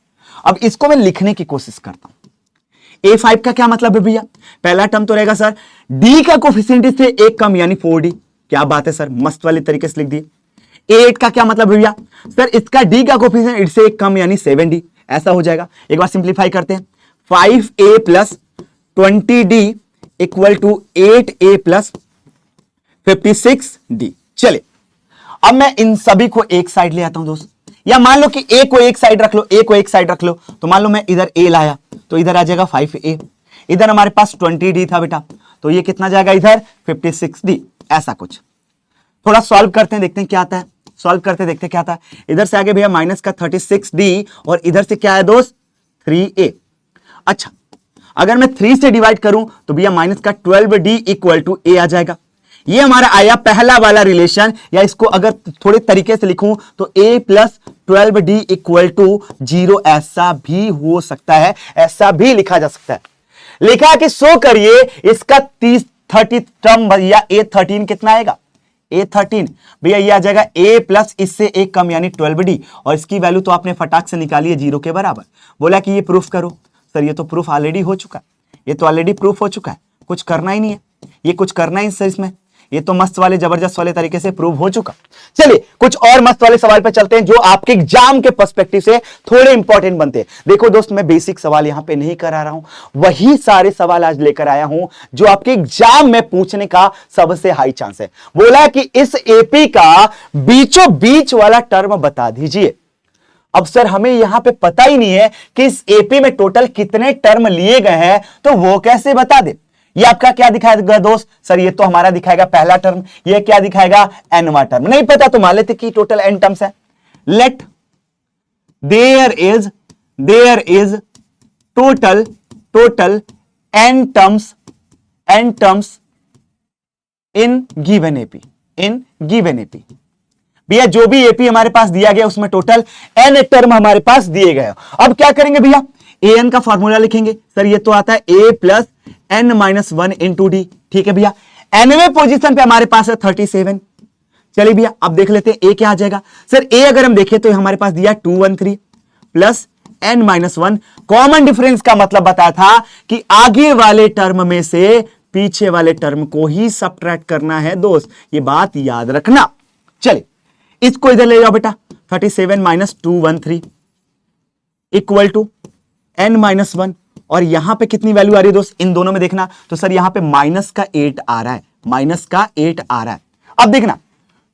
अब इसको मैं लिखने की कोशिश करता हूं। A5 का क्या मतलब है भैया, पहला टर्म तो रहेगा सर D का कोफिशिएंट से 1 कम यानी 4D। क्या बात है सर, मस्त वाले तरीके से लिख दिए। A8 का क्या मतलब भैया, सर इसका D का कोफिशिएंट इससे 1 कम यानी 7D। ऐसा हो जाएगा। एक बार सिंप्लीफाई करते हैं, 5A + 20D = 8A + 56D। चलिए अब मैं इन सभी को एक साइड ले आता हूं दोस्त, या मान लो कि ए को एक साइड रख लो, ए को एक साइड रख लो, तो मान लो मैं इधर ए लाया तो इधर आ जाएगा 5a, इधर हमारे पास 20d था बेटा, तो ये कितना जाएगा इधर 56d, ऐसा कुछ। थोड़ा सॉल्व करते हैं, देखते हैं क्या आता है, सॉल्व करते देखते हैं क्या आता है। इधर से आगे भैया माइनस का 36d और इधर से क्या है दोस्त 3a। अच्छा, अगर मैं 3 से डिवाइड करूं तो भैया माइनस का 12d इक्वल टू a आ जाएगा। ये हमारा आया पहला वाला रिलेशन, या इसको अगर थोड़े तरीके से लिखूं तो a plus 12d equal to 0, ऐसा भी हो सकता है, ऐसा भी लिखा जा सकता है। लिखा कि सो करिए इसका 30 टर्म भैया a13 कितना आएगा, a13 भैया ये आ जाएगा a प्लस इससे एक कम यानी 12d, और इसकी वैल्यू तो आपने फटाक से निकाली है 0 के बराबर। बोला कि ये प्रूफ करो, सर ये तो प्रूफ ऑलरेडी हो चुका है, ये तो ऑलरेडी प्रूफ हो चुका है, कुछ करना ही नहीं है, ये कुछ करना ही सर इसमें, ये तो मस्त वाले जबरदस्त वाले तरीके से प्रूव हो चुका। चलिए कुछ और मस्त वाले सवाल पे चलते हैं जो आपके एग्जाम के पर्सपेक्टिव से थोड़े इंपॉर्टेंट बनते हैं। देखो दोस्त, मैं बेसिक सवाल यहां पे नहीं करा रहा हूं, वही सारे सवाल आज लेकर आया हूं जो आपके एग्जाम में पूछने का सबसे हाई चांस है। बोला कि इस एपी का बीचों बीच वाला टर्म बता दीजिए। अब सर हमें यहां पे पता ही नहीं है कि इस एपी में टोटल कितने टर्म लिए गए हैं, तो वो कैसे बता दे। ये आपका क्या दिखाएगा दोस्त, सर ये तो हमारा दिखाएगा पहला टर्म, ये क्या दिखाएगा एनवा टर्म। नहीं पता तो मान लेते कि टोटल एन टर्म्स है। Let there is total n terms in given AP. भैया जो भी एपी हमारे पास दिया गया उसमें टोटल एन टर्म हमारे पास दिए गए। अब क्या करेंगे भैया, एन का फॉर्मूला लिखेंगे। सर ये तो आता है A plus N minus 1 into D, ठीक है भैया। एनवे पोजीशन पे हमारे पास है 37। चलिए भैया अब देख लेते हैं ए क्या आ जाएगा। सर ए अगर हम देखें तो हमारे पास दिया 213 plus N minus 1। Common difference का मतलब बताया था कि आगे वाले टर्म में से पीछे वाले टर्म को ही सबट्रैक्ट करना है दोस्त, ये बात याद रखना। चलिए इसको इधर ले जाओ बेटा, 37 minus 213 equal to n minus 1, और यहां पे कितनी वैल्यू आ रही है दोस्त, इन दोनों में देखना तो सर यहां पे माइनस का 8 आ रहा है, माइनस का 8 आ रहा है। अब देखना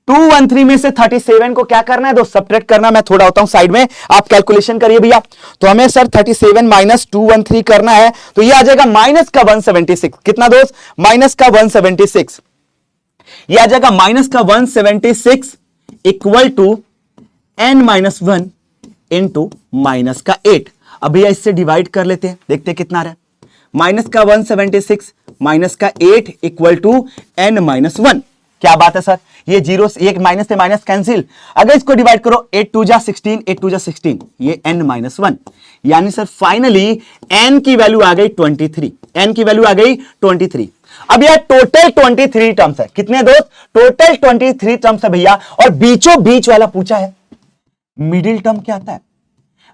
213 में से 37 को क्या करना है दोस्त, सब्ट्रैक्ट करना। मैं थोड़ा होता हूं साइड में, आप कैलकुलेशन करिए भैया। तो हमें सर 37 माइनस 213 करना है, तो ये आ जाएगा माइनस का 176। कितना दोस्त, माइनस का 176। ये आ जाएगा माइनस का 176 equal to n minus 1 into minus का 8। अब भैया इससे डिवाइड कर लेते हैं, देखते हैं कितना आ रहा है। माइनस का 176 माइनस का 8 इक्वल टू एन माइनस 1। क्या बात है सर, ये जीरो एक माइनस से माइनस कैंसिल। अगर इसको डिवाइड करो 8 2 जा 16, 8 2 जा 16, ये एन माइनस 1। यानी सर फाइनली एन की वैल्यू आ गई 23, एन की वैल्यू आ गई 23। अब यह टोटल 23 टर्म्स है। कितने दोस्त, टोटल 23 टर्म्स है भैया, और बीचों बीच वाला पूछा है। मिडिल टर्म क्या आता है,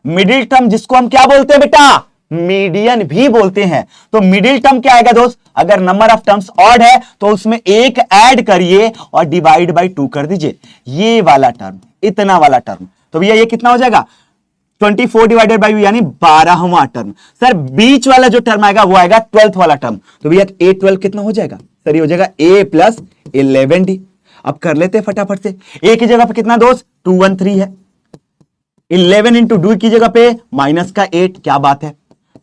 मिडिल टर्म जिसको हम क्या बोलते हैं बेटा, मीडियन भी बोलते हैं। तो मिडिल टर्म क्या आएगा दोस्त, अगर नंबर ऑफ टर्म्स ऑड है तो उसमें एक ऐड करिए और डिवाइड बाय 2 कर दीजिए, ये वाला टर्म, इतना वाला टर्म। तो भैया ये कितना हो जाएगा 24 डिवाइडेड बाय यानी 12वां टर्म। सर बीच वाला जो टर्म आएगा वो आएगा 12th वाला टर्म। तो भैया a 12 कितना हो जाएगा, सर ये हो जाएगा a प्लस 11d। अब कर लेते हैं फटाफट से। a की जगह पे कितना दोस्त 213 है, 11 इंटू 2 की जगह पे माइनस का 8, क्या बात है,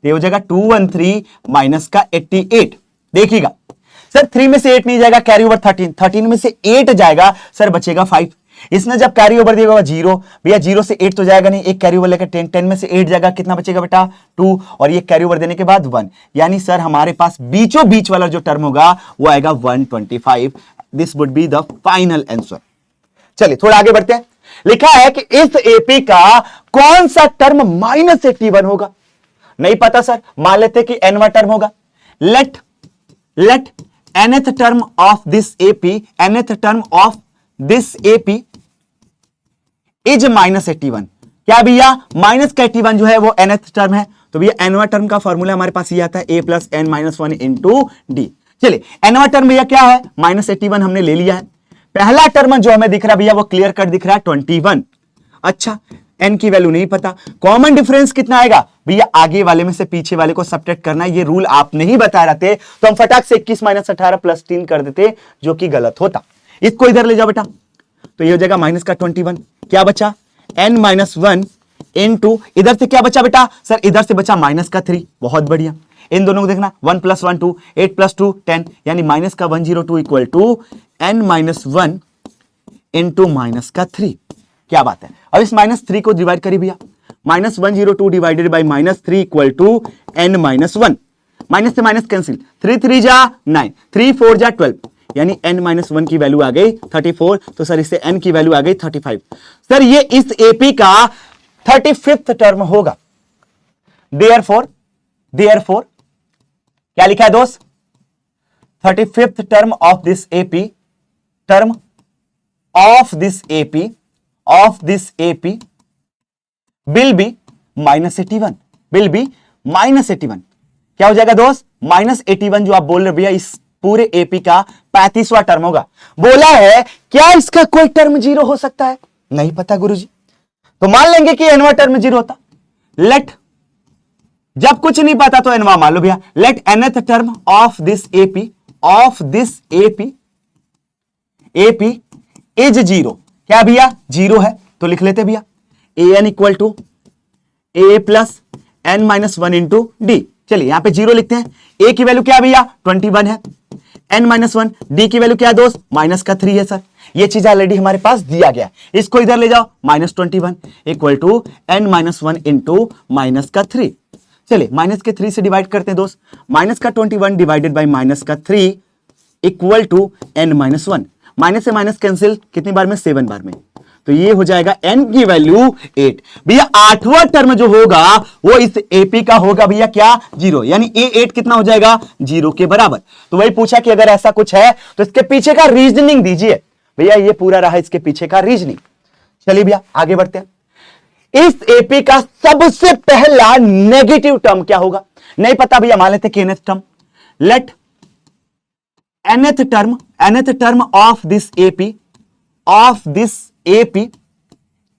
ये हो जाएगा 213 माइनस का 88। देखिएगा सर 3 में से 8 नहीं जाएगा, कैरी ओवर 13 में से 8 जाएगा, सर बचेगा 5। इसने जब कैरी ओवर दिया 0, भैया 0 से 8 तो जाएगा नहीं, एक कैरी ओवर लेकर 10 में से 8 जाएगा, कितना बचेगा बेटा 2, और ये कैरी ओवर देने के बाद 1। यानी सर हमारे पास बीचों बीच वाला जो टर्म होगा वो आएगा 125। This would be the final answer. चलिए थोड़ा आगे बढ़ते हैं। लिखा है कि इस एपी का कौन सा टर्म -81 होगा। नहीं पता सर, मान लेते कि एनवा टर्म होगा। Let nth term of this AP, nth term of this AP is -81। क्या भैया, माइनस का 81 जो है वो nth टर्म है। तो भैया एनवा टर्म का फॉर्मूला हमारे पास ये आता है a plus N minus 1 into D. चलिए एनवा टर्म भैया क्या है, -81 हमने ले लिया है। पहला टर्म जो हमें दिख रहा है भैया वो क्लियर कट दिख रहा है 21। अच्छा एन की वैल्यू नहीं पता, कॉमन डिफरेंस कितना आएगा भैया, आगे वाले में से पीछे वाले को सबट्रैक्ट करना है। ये रूल आप नहीं बता रहे थे तो हम फटाक से 21 - 18 + 3 कर देते, जो कि गलत होता। इसको इधर ले जाओ बेटा, तो ये हो जाएगा माइनस का 21। क्या बचा n माइनस 1 इंटू, इधर से क्या बचा बेटा सर, इधर से बचा माइनस का 3। बहुत बढ़िया, इन दोनों को देखना, 1 + 1 2, 8 + 2 10, यानी माइनस का 102 equal to n minus 1 into minus का 3। क्या बात है। अब इस माइनस 3 को डिवाइड करिए भैया, minus 102 divided by minus 3 equal to n minus 1। Minus से माइनस कैंसिल, 3 3 जा 9, 3 4 जा 12, यानी n माइनस 1 की वैल्यू आ गई 34। तो सर इससे n की वैल्यू आ गई 35। सर ये इस एपी का 35th टर्म होगा। देयरफॉर क्या लिखा है दोस्त, 35th term of this AP, term of this AP will be -81, will be -81। क्या हो जाएगा दोस्त, -81 जो आप बोल रहे भैया इस पूरे एपी का 35वां टर्म होगा। बोला है क्या इसका कोई टर्म 0 हो सकता है, नहीं पता गुरुजी। तो मान लेंगे कि एनवा टर्म 0 होता। लेट, जब कुछ नहीं पता तो एनवा मान लो भैया, let nth term of this AP is 0। क्या भैया 0 है, तो लिख लेते भैया an equal to a plus n minus 1 into D. चलिए यहां पे 0 लिखते हैं। a की वैल्यू क्या भैया 21 है, n माइनस 1, डी की वैल्यू क्या है दोस्त, माइनस का 3 है। सर ये चीज ऑलरेडी हमारे पास दिया गया, इसको इधर ले जाओ, -21 equal to n minus 1 into minus का 3। चलिए माइनस के 3 से डिवाइड करते हैं दोस्त, माइनस का 21 डिवाइडेड बाई माइनस का 3 equal to n minus 1। Minus से माइनस कैंसिल, कितनी बार में, 7 बार में, तो ये हो जाएगा n की वैल्यू 8। भैया 8वां टर्म जो होगा वो इस एपी का होगा भैया क्या 0, यानी a8 कितना हो जाएगा 0 के बराबर। तो वही पूछा कि अगर ऐसा कुछ है तो इसके पीछे का रीजनिंग दीजिए। भैया ये पूरा रहा इसके पीछे का रीजनिंग। चलिए भैया आगे बढ़ते हैं। इस एपी का सबसे पहला नेगेटिव टर्म क्या होगा, नहीं पता भैया, मान लेते nth term. Let nth term of this AP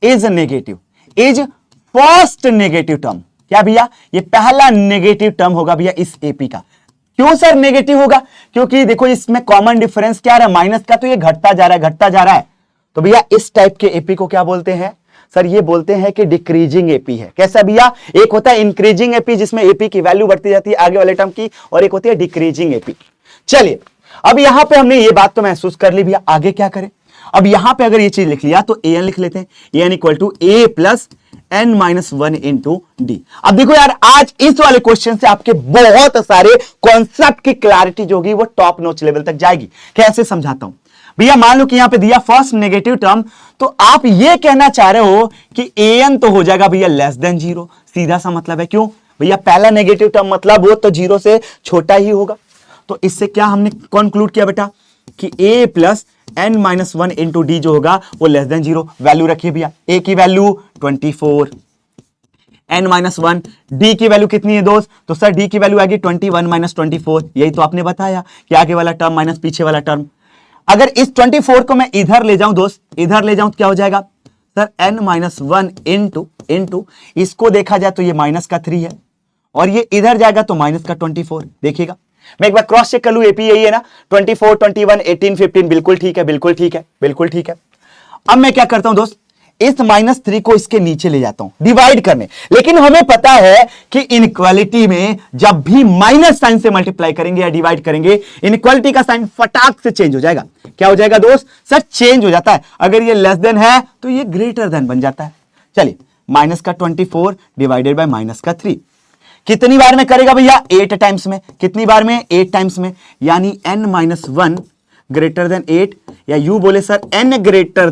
is negative, is first negative term. क्या भैया, ये पहला नेगेटिव टर्म होगा भैया इस एपी का। क्यों सर नेगेटिव होगा, क्योंकि देखो इसमें कॉमन डिफरेंस क्या है, माइनस का, तो ये घटता जा रहा है। तो भैया इस टाइप के एपी को क्या बोलते हैं सर, ये बोलते हैं कि डिक्रीजिंग एपी है। कैसा भैया, एक होता है इंक्रीजिंग एपी जिसमें एपी की वैल्यू बढ़ती जाती है आगे वाले टर्म की, और एक होती है डिक्रीजिंग एपी। चलिए अब यहां पे हमने ये बात तो महसूस कर ली भैया, आगे क्या करें। अब यहां पे अगर ये चीज लिख लिया तो an लिख लेते हैं, an equal to a plus n minus 1 into D. अब देखो यार आज इस वाले क्वेश्चन से आपके बहुत सारे कॉन्सेप्ट की क्लैरिटी जो होगी वो टॉप नॉच लेवल तक जाएगी। कैसे समझाता हूं भैया, मान लो कि यहां पे दिया फर्स्ट नेगेटिव टर्म, तो आप ये कहना चाह रहे हो कि an तो हो जाएगा भैया लेस देन 0, सीधा सा मतलब है। क्यों भैया, पहला नेगेटिव टर्म मतलब वो तो 0 से छोटा ही होगा। तो इससे क्या हमने कंक्लूड किया बेटा कि a plus n minus 1 into D जो होगा वो लेस देन 0। वैल्यू रखिए भैया, a की वैल्यू 24, n माइनस 1, डी की वैल्यू कितनी है दोस्त, तो सर डी की वैल्यू आएगी 21 माइनस 24। यही तो आपने बताया कि आगे वाला टर्म माइनस पीछे वाला टर्म। अगर इस 24 को मैं इधर ले जाऊं दोस्त, इधर ले जाऊं तो क्या हो जाएगा सर, n माइनस 1 इंटू इसको देखा जाए तो ये माइनस का 3 है, और ये इधर जाएगा तो माइनस का 24। देखिएगा मैं एक बार क्रॉस चेक कर लूं, एपी यही है ना, 24 21 18 15, बिल्कुल ठीक है, बिल्कुल ठीक है, बिल्कुल ठीक है। अब मैं क्या करता हूं दोस्त, इस -3 को इसके नीचे ले जाता हूं डिवाइड करने। लेकिन हमें पता है कि इनइक्वालिटी में जब भी माइनस साइन से मल्टीप्लाई करेंगे या डिवाइड करेंगे, इनइक्वालिटी का साइन फटाक से चेंज हो जाएगा। क्या हो जाएगा दोस्त, सर चेंज हो जाता है। अगर ये लेस देन है तो ये ग्रेटर देन बन जाता है। चलिए माइनस का 24 डिवाइडेड बाय माइनस का 3 कितनी बार में करेगा भैया, 8 टाइम्स में। कितनी बार में, 8 टाइम्स में, यानी n माइनस 1 ग्रेटर देन 8, या यू बोले सर n ग्रेटर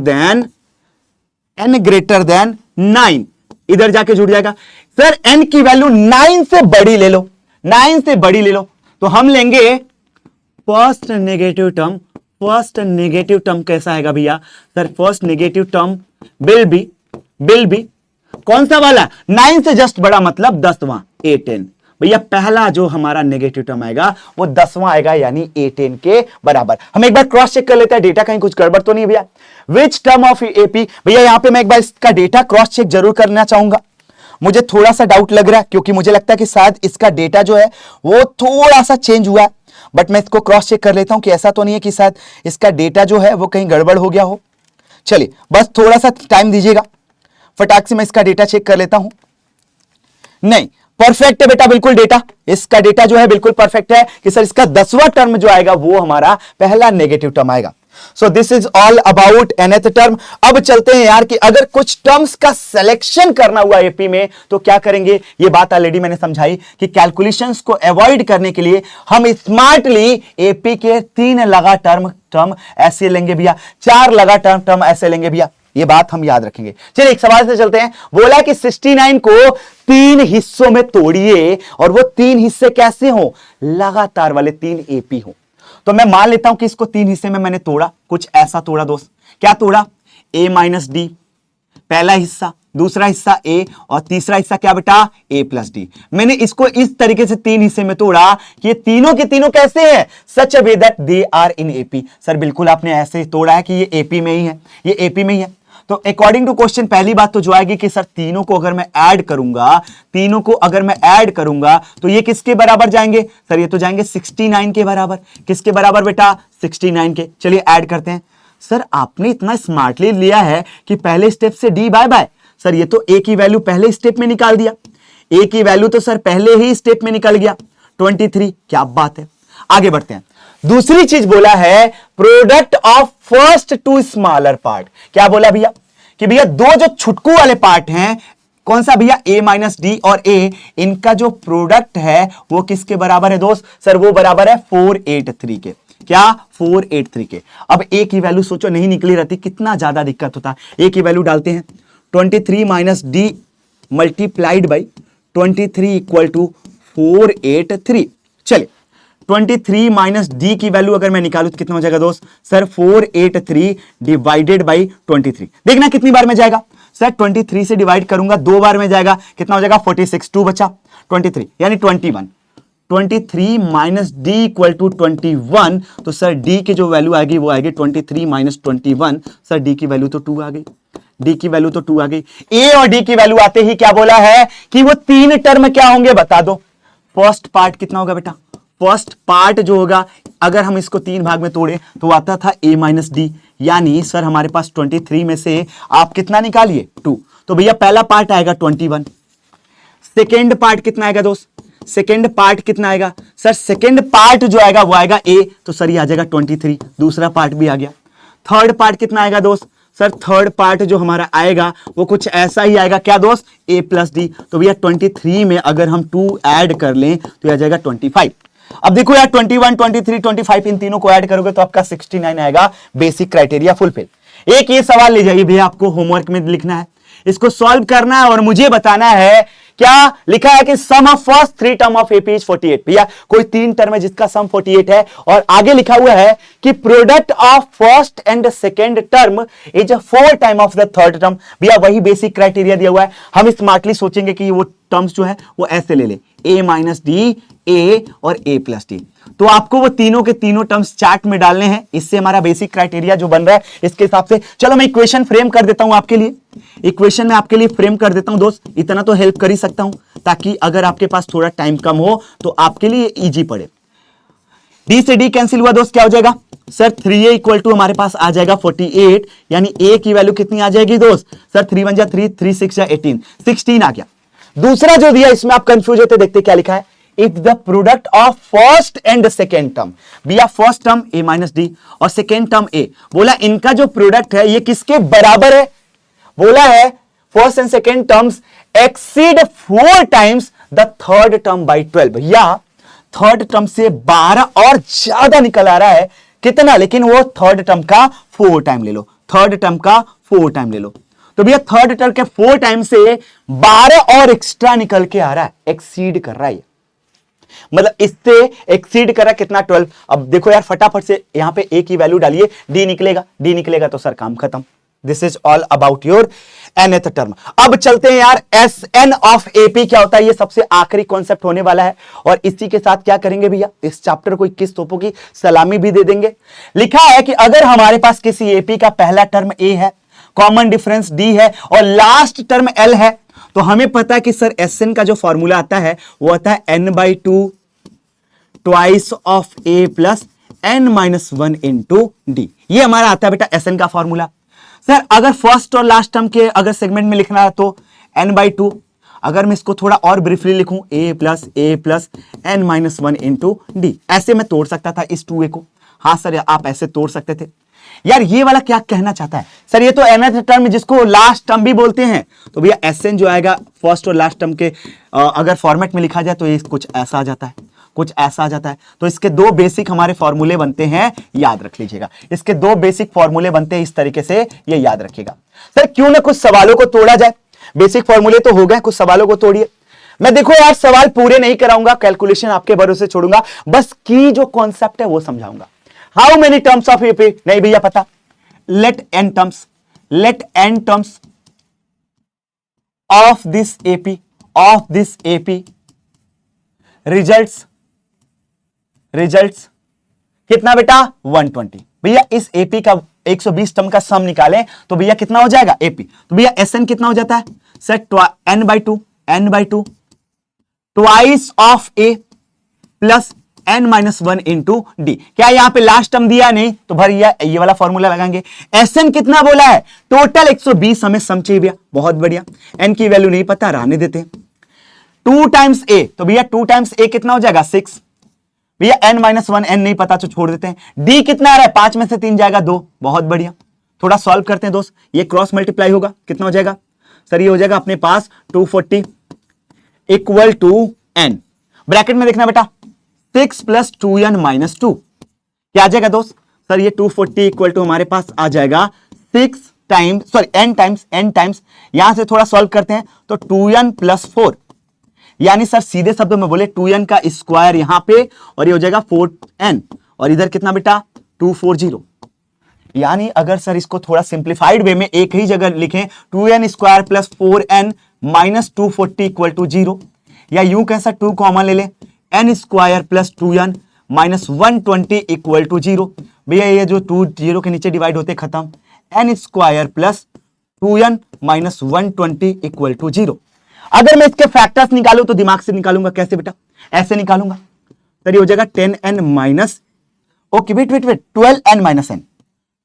देन 9, इधर जाके जुड़ जाएगा। सर n की वैल्यू 9 से बड़ी ले लो, 9 से बड़ी ले लो, तो हम लेंगे फर्स्ट नेगेटिव टर्म कैसा आएगा भैया, sir first negative term will be कौन सा वाला, 9 से जस्ट बड़ा मतलब 10वां, 18। भैया पहला जो हमारा नेगेटिव टर्म आएगा वो 10वां आएगा, यानी 18 के बराबर। हम एक बार क्रॉस चेक कर लेते हैं डेटा, कहीं कुछ गड़बड़ तो नहीं भैया। विच टर्म ऑफ एपी, भैया यहां पे मैं एक बार इसका डेटा क्रॉस चेक जरूर करना चाहूंगा। मुझे थोड़ा सा डाउट लग रहा है, क्योंकि मुझे लगता है कि शायद इसका डेटा जो है वो थोड़ा सा चेंज हुआ है, बट मैं इसको क्रॉस चेक कर लेता हूं कि ऐसा तो नहीं है कि शायद इसका डेटा जो है वो कहीं गड़बड़ हो गया हो। चलिए बस थोड़ा सा टाइम दीजिएगा, फटाक से मैं इसका डेटा चेक कर लेता हूं। नहीं, परफेक्ट है बेटा, बिल्कुल डेटा, इसका डेटा जो है बिल्कुल परफेक्ट है कि सर इसका 10वां टर्म जो आएगा वो हमारा पहला नेगेटिव टर्म आएगा। So this is all about nth term. अब चलते हैं यार कि अगर कुछ टर्म्स का सिलेक्शन करना हुआ एपी में तो क्या करेंगे, ये बात ऑलरेडी मैंने समझाई कि कैलकुलेशंस को अवॉइड करने के लिए हम स्मार्टली एपी के 3 लगातार टर्म ऐसे लेंगे भैया, 4 लगातार टर्म ऐसे लेंगे भैया, ये बात हम याद रखेंगे। चलिए एक सवाल से चलते हैं। बोला कि 69 को 3 हिस्सों में तोड़िए और वो 3 हिस्से कैसे हो, लगातार वाले 3 एपी हो। तो मैं मान लेता हूं कि इसको 3 हिस्से में मैंने तोड़ा, कुछ ऐसा तोड़ा दोस्त, क्या तोड़ा, a माइनस डी पहला हिस्सा, दूसरा हिस्सा a और तीसरा हिस्सा क्या बेटा, a प्लस डी। मैंने इसको इस तरीके से 3 हिस्से में तोड़ा कि ये तीनों के तीनों कैसे हैं, such a way that they are in AP. Sir बिल्कुल आपने ऐसे तोड़ा है कि ये एपी में ही है, ये एपी में ही है। तो अकॉर्डिंग टू क्वेश्चन पहली बात तो जो आएगी कि सर तीनों को अगर मैं ऐड करूंगा, तीनों को अगर मैं ऐड करूंगा तो ये किसके बराबर जाएंगे, सर ये तो जाएंगे 69 के बराबर। किसके बराबर बेटा, 69 के। चलिए ऐड करते हैं। सर आपने इतना स्मार्टली लिया है कि पहले स्टेप से डी बाय बाय। सर ये तो ए की वैल्यू पहले स्टेप में निकाल दिया, ए की वैल्यू तो सर पहले ही स्टेप में निकल गया 23। क्या बात है, आगे बढ़ते हैं। दूसरी चीज बोला है product of first 2 smaller part. क्या बोला भैया कि भैया दो जो छुटकू वाले पार्ट हैं, कौन सा भैया, a माइनस डी और a, इनका जो प्रोडक्ट है वो किसके बराबर है दोस्त, सर वो बराबर है 483 के। क्या, 483 के। अब a की वैल्यू सोचो नहीं निकली रहती कितना ज्यादा दिक्कत होता। a की वैल्यू डालते हैं 23 minus D multiplied by 23 equal to 483। चलिए 23 माइनस डी की वैल्यू अगर मैं निकालूं तो कितना हो जाएगा दोस्त, सर 483 डिवाइडेड बाई 23। देखना कितनी बार में जाएगा, सर 23 से डिवाइड करूंगा 2 बार में जाएगा, कितना हो जाएगा 46, 2 बचा 23 यानी 21। 23 माइनस डी इक्वल टू 21, तो सर डी की जो वैल्यू आएगी वो आएगी 23 माइनस 21। सर डी की वैल्यू तो 2 आ गई, डी की वैल्यू तो 2 आ गई। ए और डी की वैल्यू आते ही क्या बोला है कि वो 3 टर्म क्या होंगे बता दो। फर्स्ट पार्ट कितना होगा बेटा, फर्स्ट पार्ट जो होगा अगर हम इसको 3 भाग में तोड़े तो आता था a माइनस डी, यानी सर हमारे पास 23 में से आप कितना निकालिए 2, तो भैया पहला पार्ट आएगा 21। सेकेंड पार्ट कितना आएगा दोस्त, सेकेंड पार्ट कितना आएगा, सर सेकेंड पार्ट जो आएगा वो आएगा a, तो सर ये आ जाएगा 23, दूसरा पार्ट भी आ गया। थर्ड पार्ट कितना आएगा दोस्त, सर थर्ड पार्ट जो हमारा आएगा वो कुछ ऐसा ही आएगा, क्या दोस्त, a प्लस डी। तो भैया 23 में अगर हम 2 ऐड कर लें तो आ जाएगा 25। अब देखो यार 21, 23, 25 इन तीनों को ऐड करोगे तो आपका 69 आएगा, बेसिक क्राइटेरिया फुलफिल। एक ये सवाल ले जाइए भैया, आपको होमवर्क में लिखना है, इसको सॉल्व करना है और मुझे बताना है क्या लिखा है कि sum of first 3 term of AP is 48। भैया कोई 3 टर्म है जिसका सम 48 है और आगे लिखा हुआ है कि product of first and second term is 4 time of the third term. भैया वही बेसिक क्राइटेरिया दिया हुआ है, हम स्मार्टली सोचेंगे कि वो टर्म्स जो है वो ऐसे ले ले, a माइनस डी, a और a प्लस डी। तो आपको वो तीनों के तीनों टर्म्स चार्ट में डालने हैं, इससे हमारा बेसिक क्राइटेरिया जो बन रहा है इसके हिसाब से। चलो मैं इक्वेशन फ्रेम कर देता हूं आपके लिए, इक्वेशन में आपके लिए फ्रेम कर देता हूं दोस्त, इतना तो हेल्प कर ही सकता हूं ताकि अगर आपके पास थोड़ा टाइम कम हो तो आपके लिए इजी पड़े। डी से डी कैंसिल हुआ दोस्त, क्या हो जाएगा सर 3a इक्वल टू हमारे पास आ जाएगा 48, यानी a की वैल्यू कितनी आ जाएगी दोस्त, सर 3 1 जा 3, 3 6 जा 18, 16 आ गया। दूसरा जो दिया इसमें आप कंफ्यूज होते, देखते क्या लिखा है, if the product of first and second term, भैया first term a minus D और सेकेंड टर्म a, बोला इनका जो प्रोडक्ट है ये किसके बराबर है, बोला है first and second terms exceed 4 times the third term by 12। भैया थर्ड टर्म से 12 और ज्यादा निकल आ रहा है, कितना, लेकिन वो थर्ड टर्म का 4 टाइम ले लो, थर्ड टर्म का 4 टाइम ले लो। तो भैया थर्ड टर्म के 4 टाइम से 12 और एक्स्ट्रा निकल के आ रहा है, एक्सीड कर रहा है, मतलब इससे एक्सीड कर रहा है कितना, 12। अब देखो यार फटाफट से यहां पे a की वैल्यू डालिए, d निकलेगा, d निकलेगा तो सर काम खत्म। This is all about your nth term. अब चलते हैं यार Sn ऑफ AP क्या होता है, ये सबसे आखिरी कॉन्सेप्ट होने वाला है और इसी के साथ क्या करेंगे भैया, इस चैप्टर को 21 तोपों की सलामी भी दे देंगे। लिखा है कि अगर हमारे पास किसी AP का पहला टर्म a है, कॉमन डिफरेंस d है और लास्ट टर्म l है, तो हमें पता है कि सर Sn का जो फॉर्मूला आता है वो आता है n/2 twice of a plus n-1 into D. ये हमारा आता है बेटा Sn का फॉर्मूला। सर अगर फर्स्ट और लास्ट टर्म के अगर सेगमेंट में लिखना है तो n/2, अगर मैं इसको थोड़ा और ब्रीफली लिखूं a plus n-1 into D, ऐसे मैं तोड़ सकता था इस 2a को। हाँ सर आप ऐसे तोड़ सकते थे। यार ये वाला क्या कहना चाहता है सर, ये तो nth टर्म जिसको लास्ट टर्म भी बोलते हैं, तो भैया Sn जो आएगा फर्स्ट और लास्ट टर्म के अगर फॉर्मेट में लिखा जाए तो ये कुछ ऐसा आ जाता है, कुछ ऐसा आ जाता है। तो इसके दो बेसिक हमारे फॉर्मूले बनते हैं, याद रख लीजिएगा। इसके दो बेसिक फॉर्मूले बनते हैं इस तरीके से, ये याद रखिएगा। सर क्यों ना कुछ सवालों को तोड़ा जाए, बेसिक फॉर्मूले तो हो गए, कुछ सवालों को तोड़िए। मैं देखो यार सवाल पूरे नहीं कराऊंगा, कैलकुलेशन आपके भरोसे छोड़ूंगा, बस की जो कॉन्सेप्ट है वो समझाऊंगा। How many terms of AP, नहीं भैया पता, let n terms of this AP results कितना बेटा 120। भैया इस AP का 120 टर्म का सम निकालें तो भैया कितना हो जाएगा AP, तो भैया SN कितना हो जाता है sir n/2 twice of A plus n-1 into D. क्या यहां पे लास्ट टर्म दिया नहीं, तो भैया ये वाला फॉर्मूला लगाएंगे। Sn कितना बोला है, टोटल 120 हमें सम चाहिए भैया, बहुत बढ़िया। n की वैल्यू नहीं पता, रहने देते हैं। 2 टाइम्स a, तो भैया 2 टाइम्स a कितना हो जाएगा 6। भैया n-1 n नहीं पता तो छोड़ देते हैं। d कितना आ रहा है, 5 में से 3 जाएगा 2, बहुत बढ़िया। थोड़ा सॉल्व करते हैं दोस्त, ये क्रॉस मल्टीप्लाई होगा, कितना हो जाएगा सर, ये हो जाएगा अपने पास 240 इक्वल टू n, ब्रैकेट में देखना बेटा 6 प्लस 2n माइनस 2, क्या आ जाएगा दोस्त सर, ये 240 इक्वल टू हमारे पास आ जाएगा 6 टाइम्स सॉरी n टाइम्स, यहां से थोड़ा सॉल्व करते हैं तो 2n प्लस 4, यानी सर सीधे शब्दों में बोले 2n का स्क्वायर यहां पे, और ये हो जाएगा 4n, और इधर कितना बेटा 240। यानी अगर सर इसको थोड़ा सिंप्लीफाइड वे में एक ही जगह लिखें 2n square plus 4n minus 240 equal to 0, या यूं कैसा 2 कॉमन ले ले, n square plus 2n minus 120 equal to 0। भैया ये जो 2 0 के नीचे डिवाइड होते खत्म, n square plus 2n minus 120 equal to 0। अगर मैं इसके फैक्टर्स निकालूं तो दिमाग से निकालूंगा, कैसे बेटा, ऐसे निकालूंगा। सर ये हो जाएगा 10n minus, okay wait 12n minus n,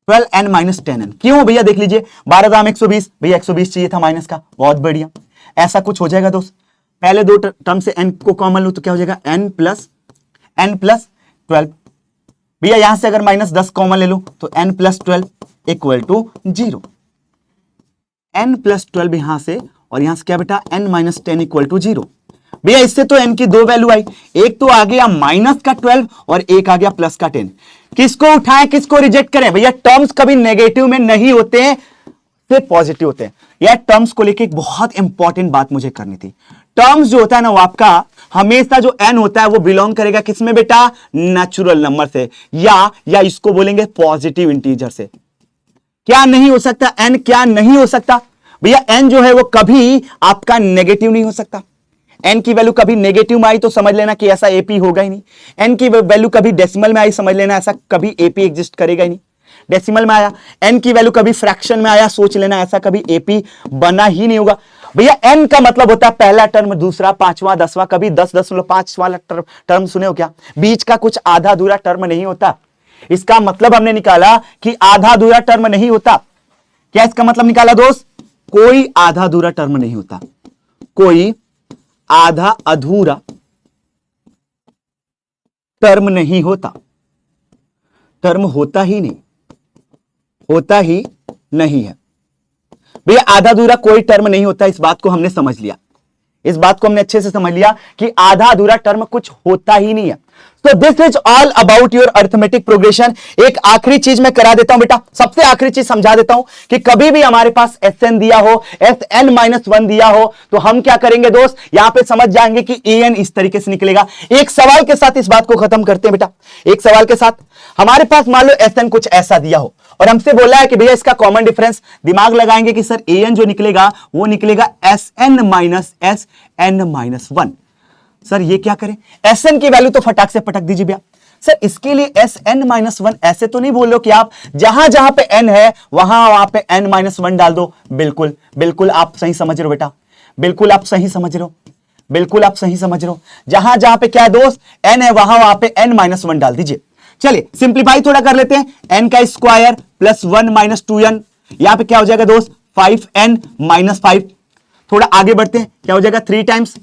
12n minus 10n। क्यों भैया देख लीजिए, 12 दाम 120, भैया 120 चाहिए था माइनस का, बहुत बढ़िया। ऐसा कुछ हो जाएगा दोस्त, पहले दो टर्म से n को कॉमन लो तो क्या हो जाएगा n प्लस 12। भैया यहां से अगर माइनस 10 कॉमन ले लो तो n plus 12 equal to 0, n plus 12 यहां से, और यहां से क्या बेटा n माइनस 10 इक्वल टू 0। भैया इससे तो n की दो वैल्यू आई, एक तो आ गया माइनस का 12 और एक आ गया प्लस का 10। किसको उठाएं किसको रिजेक्ट करें, भैया टर्म्स कभी नेगेटिव में नहीं होते हैं, सिर्फ पॉजिटिव होते हैं। यह टर्म्स को लेके एक बहुत इंपॉर्टेंट बात मुझे करनी थी। टर्म्स जो होता है ना वो आपका हमेशा जो n होता है वो बिलोंग करेगा किसमें बेटा, नेचुरल नंबर से, या इसको बोलेंगे पॉजिटिव इंटीजर से। क्या नहीं हो सकता n, क्या नहीं हो सकता भैया, n जो है वो कभी आपका नेगेटिव नहीं हो सकता। n की वैल्यू कभी नेगेटिव में आई तो समझ लेना कि ऐसा एपी होगा ही नहीं। n की वैल्यू कभी डेसिमल में आई, समझ लेना ऐसा कभी एपी एग्जिस्ट करेगा ही नहीं। डेसिमल में आया, n की वैल्यू कभी फ्रैक्शन में आया, सोच लेना ऐसा कभी एपी बना ही नहीं होगा। भैया n का मतलब होता है पहला टर्म, दूसरा, पांचवा, 10वां, कभी 10.5 वाला टर्म सुने हो क्या, बीच का कुछ आधा अधूरा टर्म नहीं होता। इसका मतलब हमने निकाला कि आधा अधूरा टर्म नहीं होता। क्या इसका मतलब निकाला दोस्त, कोई आधा अधूरा टर्म नहीं होता, कोई आधा अधूरा टर्म नहीं होता, टर्म होता ही नहीं, होता ही नहीं है भैया, आधा अधूरा कोई टर्म नहीं होता। इस बात को हमने समझ लिया, इस बात को हमने अच्छे से समझ लिया कि आधा अधूरा टर्म कुछ होता ही नहीं है। So this is all about your arithmetic progression। एक आखिरी चीज मैं करा देता हूं बेटा, सबसे आखिरी चीज समझा देता हूं कि कभी भी हमारे पास Sn दिया हो, Sn-1 दिया हो, तो हम क्या करेंगे दोस्त, यहां पे समझ जाएंगे कि An इस तरीके से निकलेगा। एक सवाल के साथ इस बात को खत्म करते हैं बेटा। एक सवाल के साथ हमारे पास मान लो Sn कुछ ऐसा दिया हो और हमसे बोला है कि भैया इसका कॉमन डिफरेंस, दिमाग लगाएंगे कि सर An जो निकलेगा वो निकलेगा Sn-1। सर ये क्या करें, Sn की वैल्यू तो फटाक से पटक दीजिए भैया। सर इसके लिए Sn-1 ऐसे तो नहीं बोल लो कि आप जहां जहां पे n है वहां पे n-1 डाल दो। बिल्कुल बिल्कुल आप सही समझ रहे हो बेटा, बिल्कुल आप सही समझ रहे हो, बिल्कुल आप सही समझ रहे हो। जहां जहां पे क्या है दोस्त n है वहां पे n-1 डाल दीजिए। चलिए सिंप्लीफाई थोड़ा कर लेते हैं, n का स्क्वायर प्लस 1 माइनस 2n, यहां पे क्या हो जाएगा दोस्त 5n माइनस 5। थोड़ा आगे बढ़ते हैं, क्या हो जाएगा 3 टाइम्स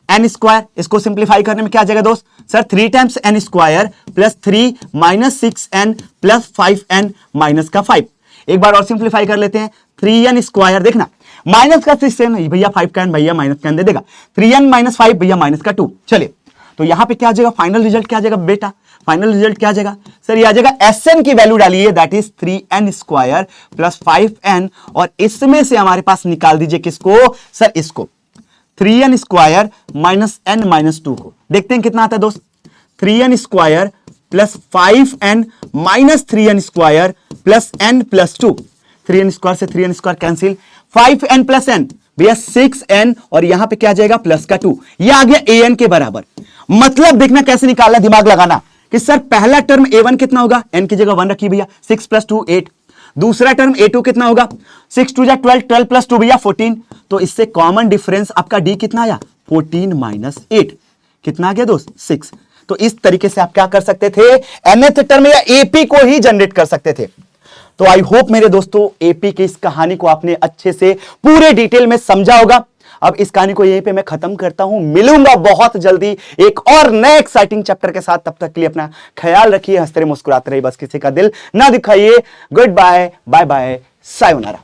एन स्क्वायर। इसको सिंप्लीफाई करने में क्या आ जाएगा दोस्त sir 3 times n square plus 3 minus 6n plus 5n minus का 5। एक बार और सिंप्लीफाई कर लेते हैं 3n स्क्वायर, देखना माइनस का 6n भैया 5 का n भैया माइनस का n दे देगा, 3n माइनस 5 भैया माइनस का 2। चलिए तो यहां पे क्या आ जाएगा फाइनल रिजल्ट क्या आ जाएगा बेटा, फाइनल रिजल्ट क्या आ जाएगा सर, ये आ जाएगा Sn की वैल्यू डालिए that is 3n square plus 5n, और इसमें से हमारे पास निकाल दीजिए किसको सर, इसको 3n square minus n minus 2 को। देखते हैं कितना आता है दोस्त, 3n square plus 5n minus 3n square plus n plus 2। 3n square से 3n square cancel, 5n plus n भैया 6n, और यहां पे क्या आ जाएगा प्लस का 2, ये आ गया an के बराबर। मतलब देखना कैसे निकालना, दिमाग लगाना कि सर पहला टर्म a1 कितना होगा, n की जगह 1 रखिए भैया, 6 प्लस 2 8। दूसरा टर्म a2 कितना होगा, 6 2 12, 12 प्लस 2 भैया 14। तो इससे कॉमन डिफरेंस आपका d कितना आया 14 माइनस 8, कितना आ गया दोस्त 6। तो इस तरीके से आप क्या कर सकते थे, nth टर्म या एपी को ही जनरेट कर सकते थे। तो आई होप मेरे दोस्तों एपी की इस कहानी को आपने अच्छे से पूरे डिटेल में समझा होगा। अब इस कहानी को यहीं पे मैं खत्म करता हूं, मिलूंगा बहुत जल्दी एक और नए एक्साइटिंग चैप्टर के साथ। तब तक के लिए अपना ख्याल रखिए, हंसते रहिए मुस्कुराते रहिए, बस किसी का दिल ना दिखाइए। Good bye, bye bye, sayonara.